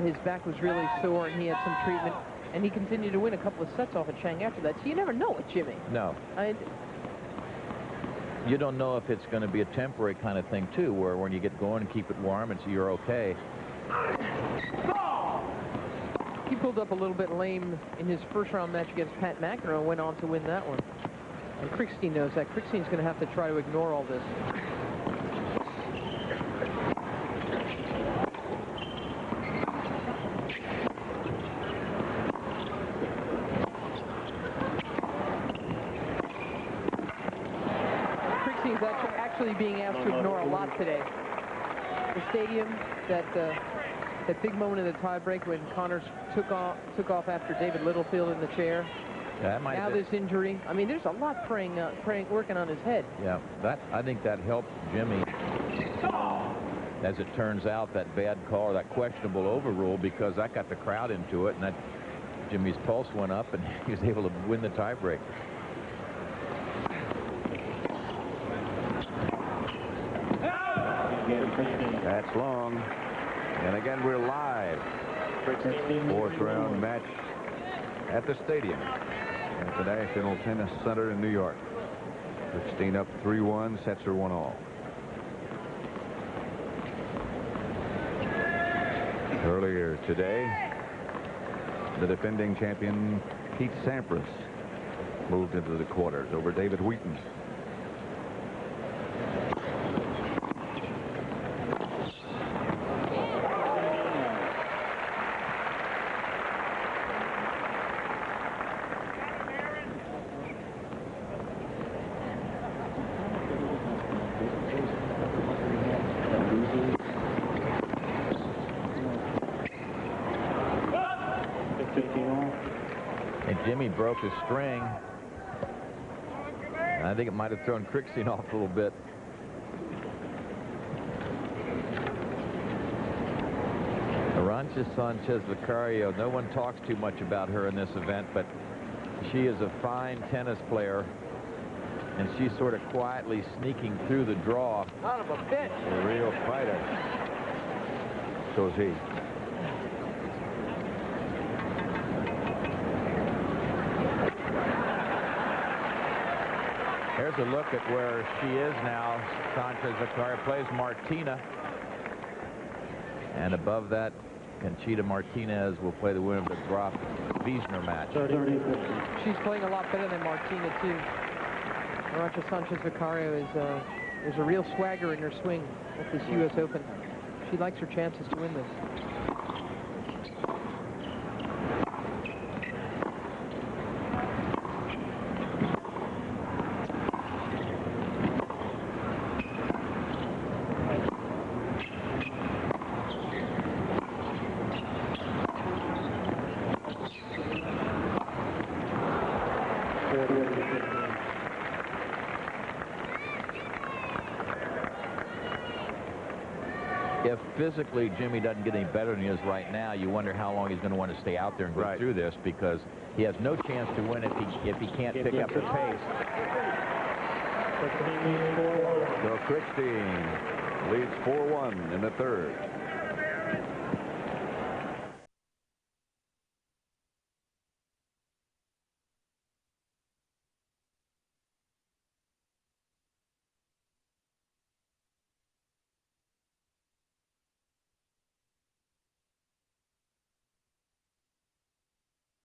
His back was really sore, and he had some treatment. And he continued to win a couple of sets off of Chang after that. So you never know with Jimmy. No. You don't know if it's going to be a temporary kind of thing, too, where when you get going and keep it warm, you're okay. He pulled up a little bit lame in his first-round match against Pat McEnroe and went on to win that one. And Krickstein knows that. Krickstein's going to have to try to ignore all this. Krickstein's actually being asked to ignore a lot today. The stadium, that big moment in the tiebreak when Connors took off after David Littlefield in the chair. Yeah, now this injury. I mean, there's a lot working on his head. Yeah, I think that helped Jimmy. As it turns out, that bad call, that questionable overrule, because that got the crowd into it, and that Jimmy's pulse went up, and he was able to win the tiebreak. That's long. And again, we're live. Fourth round match at the stadium at the National Tennis Center in New York. Krickstein up 3-1, sets her 1-all. Earlier today, the defending champion Pete Sampras moved into the quarters over David Wheaton. Jimmy broke his string. I think it might have thrown Krickstein off a little bit. Arantxa Sanchez Vicario, no one talks too much about her in this event, but she is a fine tennis player, and she's sort of quietly sneaking through the draw. Son of a bitch. A real fighter. So is he. Here's a look at where she is now. Sanchez Vicario plays Martina. And above that, Conchita Martinez will play the winner of the Graf Wiesner match. She's playing a lot better than Martina, too. Arantxa Sanchez Vicario is there's a real swagger in her swing at this U.S. Open. She likes her chances to win this. If physically Jimmy doesn't get any better than he is right now, you wonder how long he's going to want to stay out there and go through this, because he has no chance to win if he can't pick up the pace. So Krickstein leads 4-1 in the third.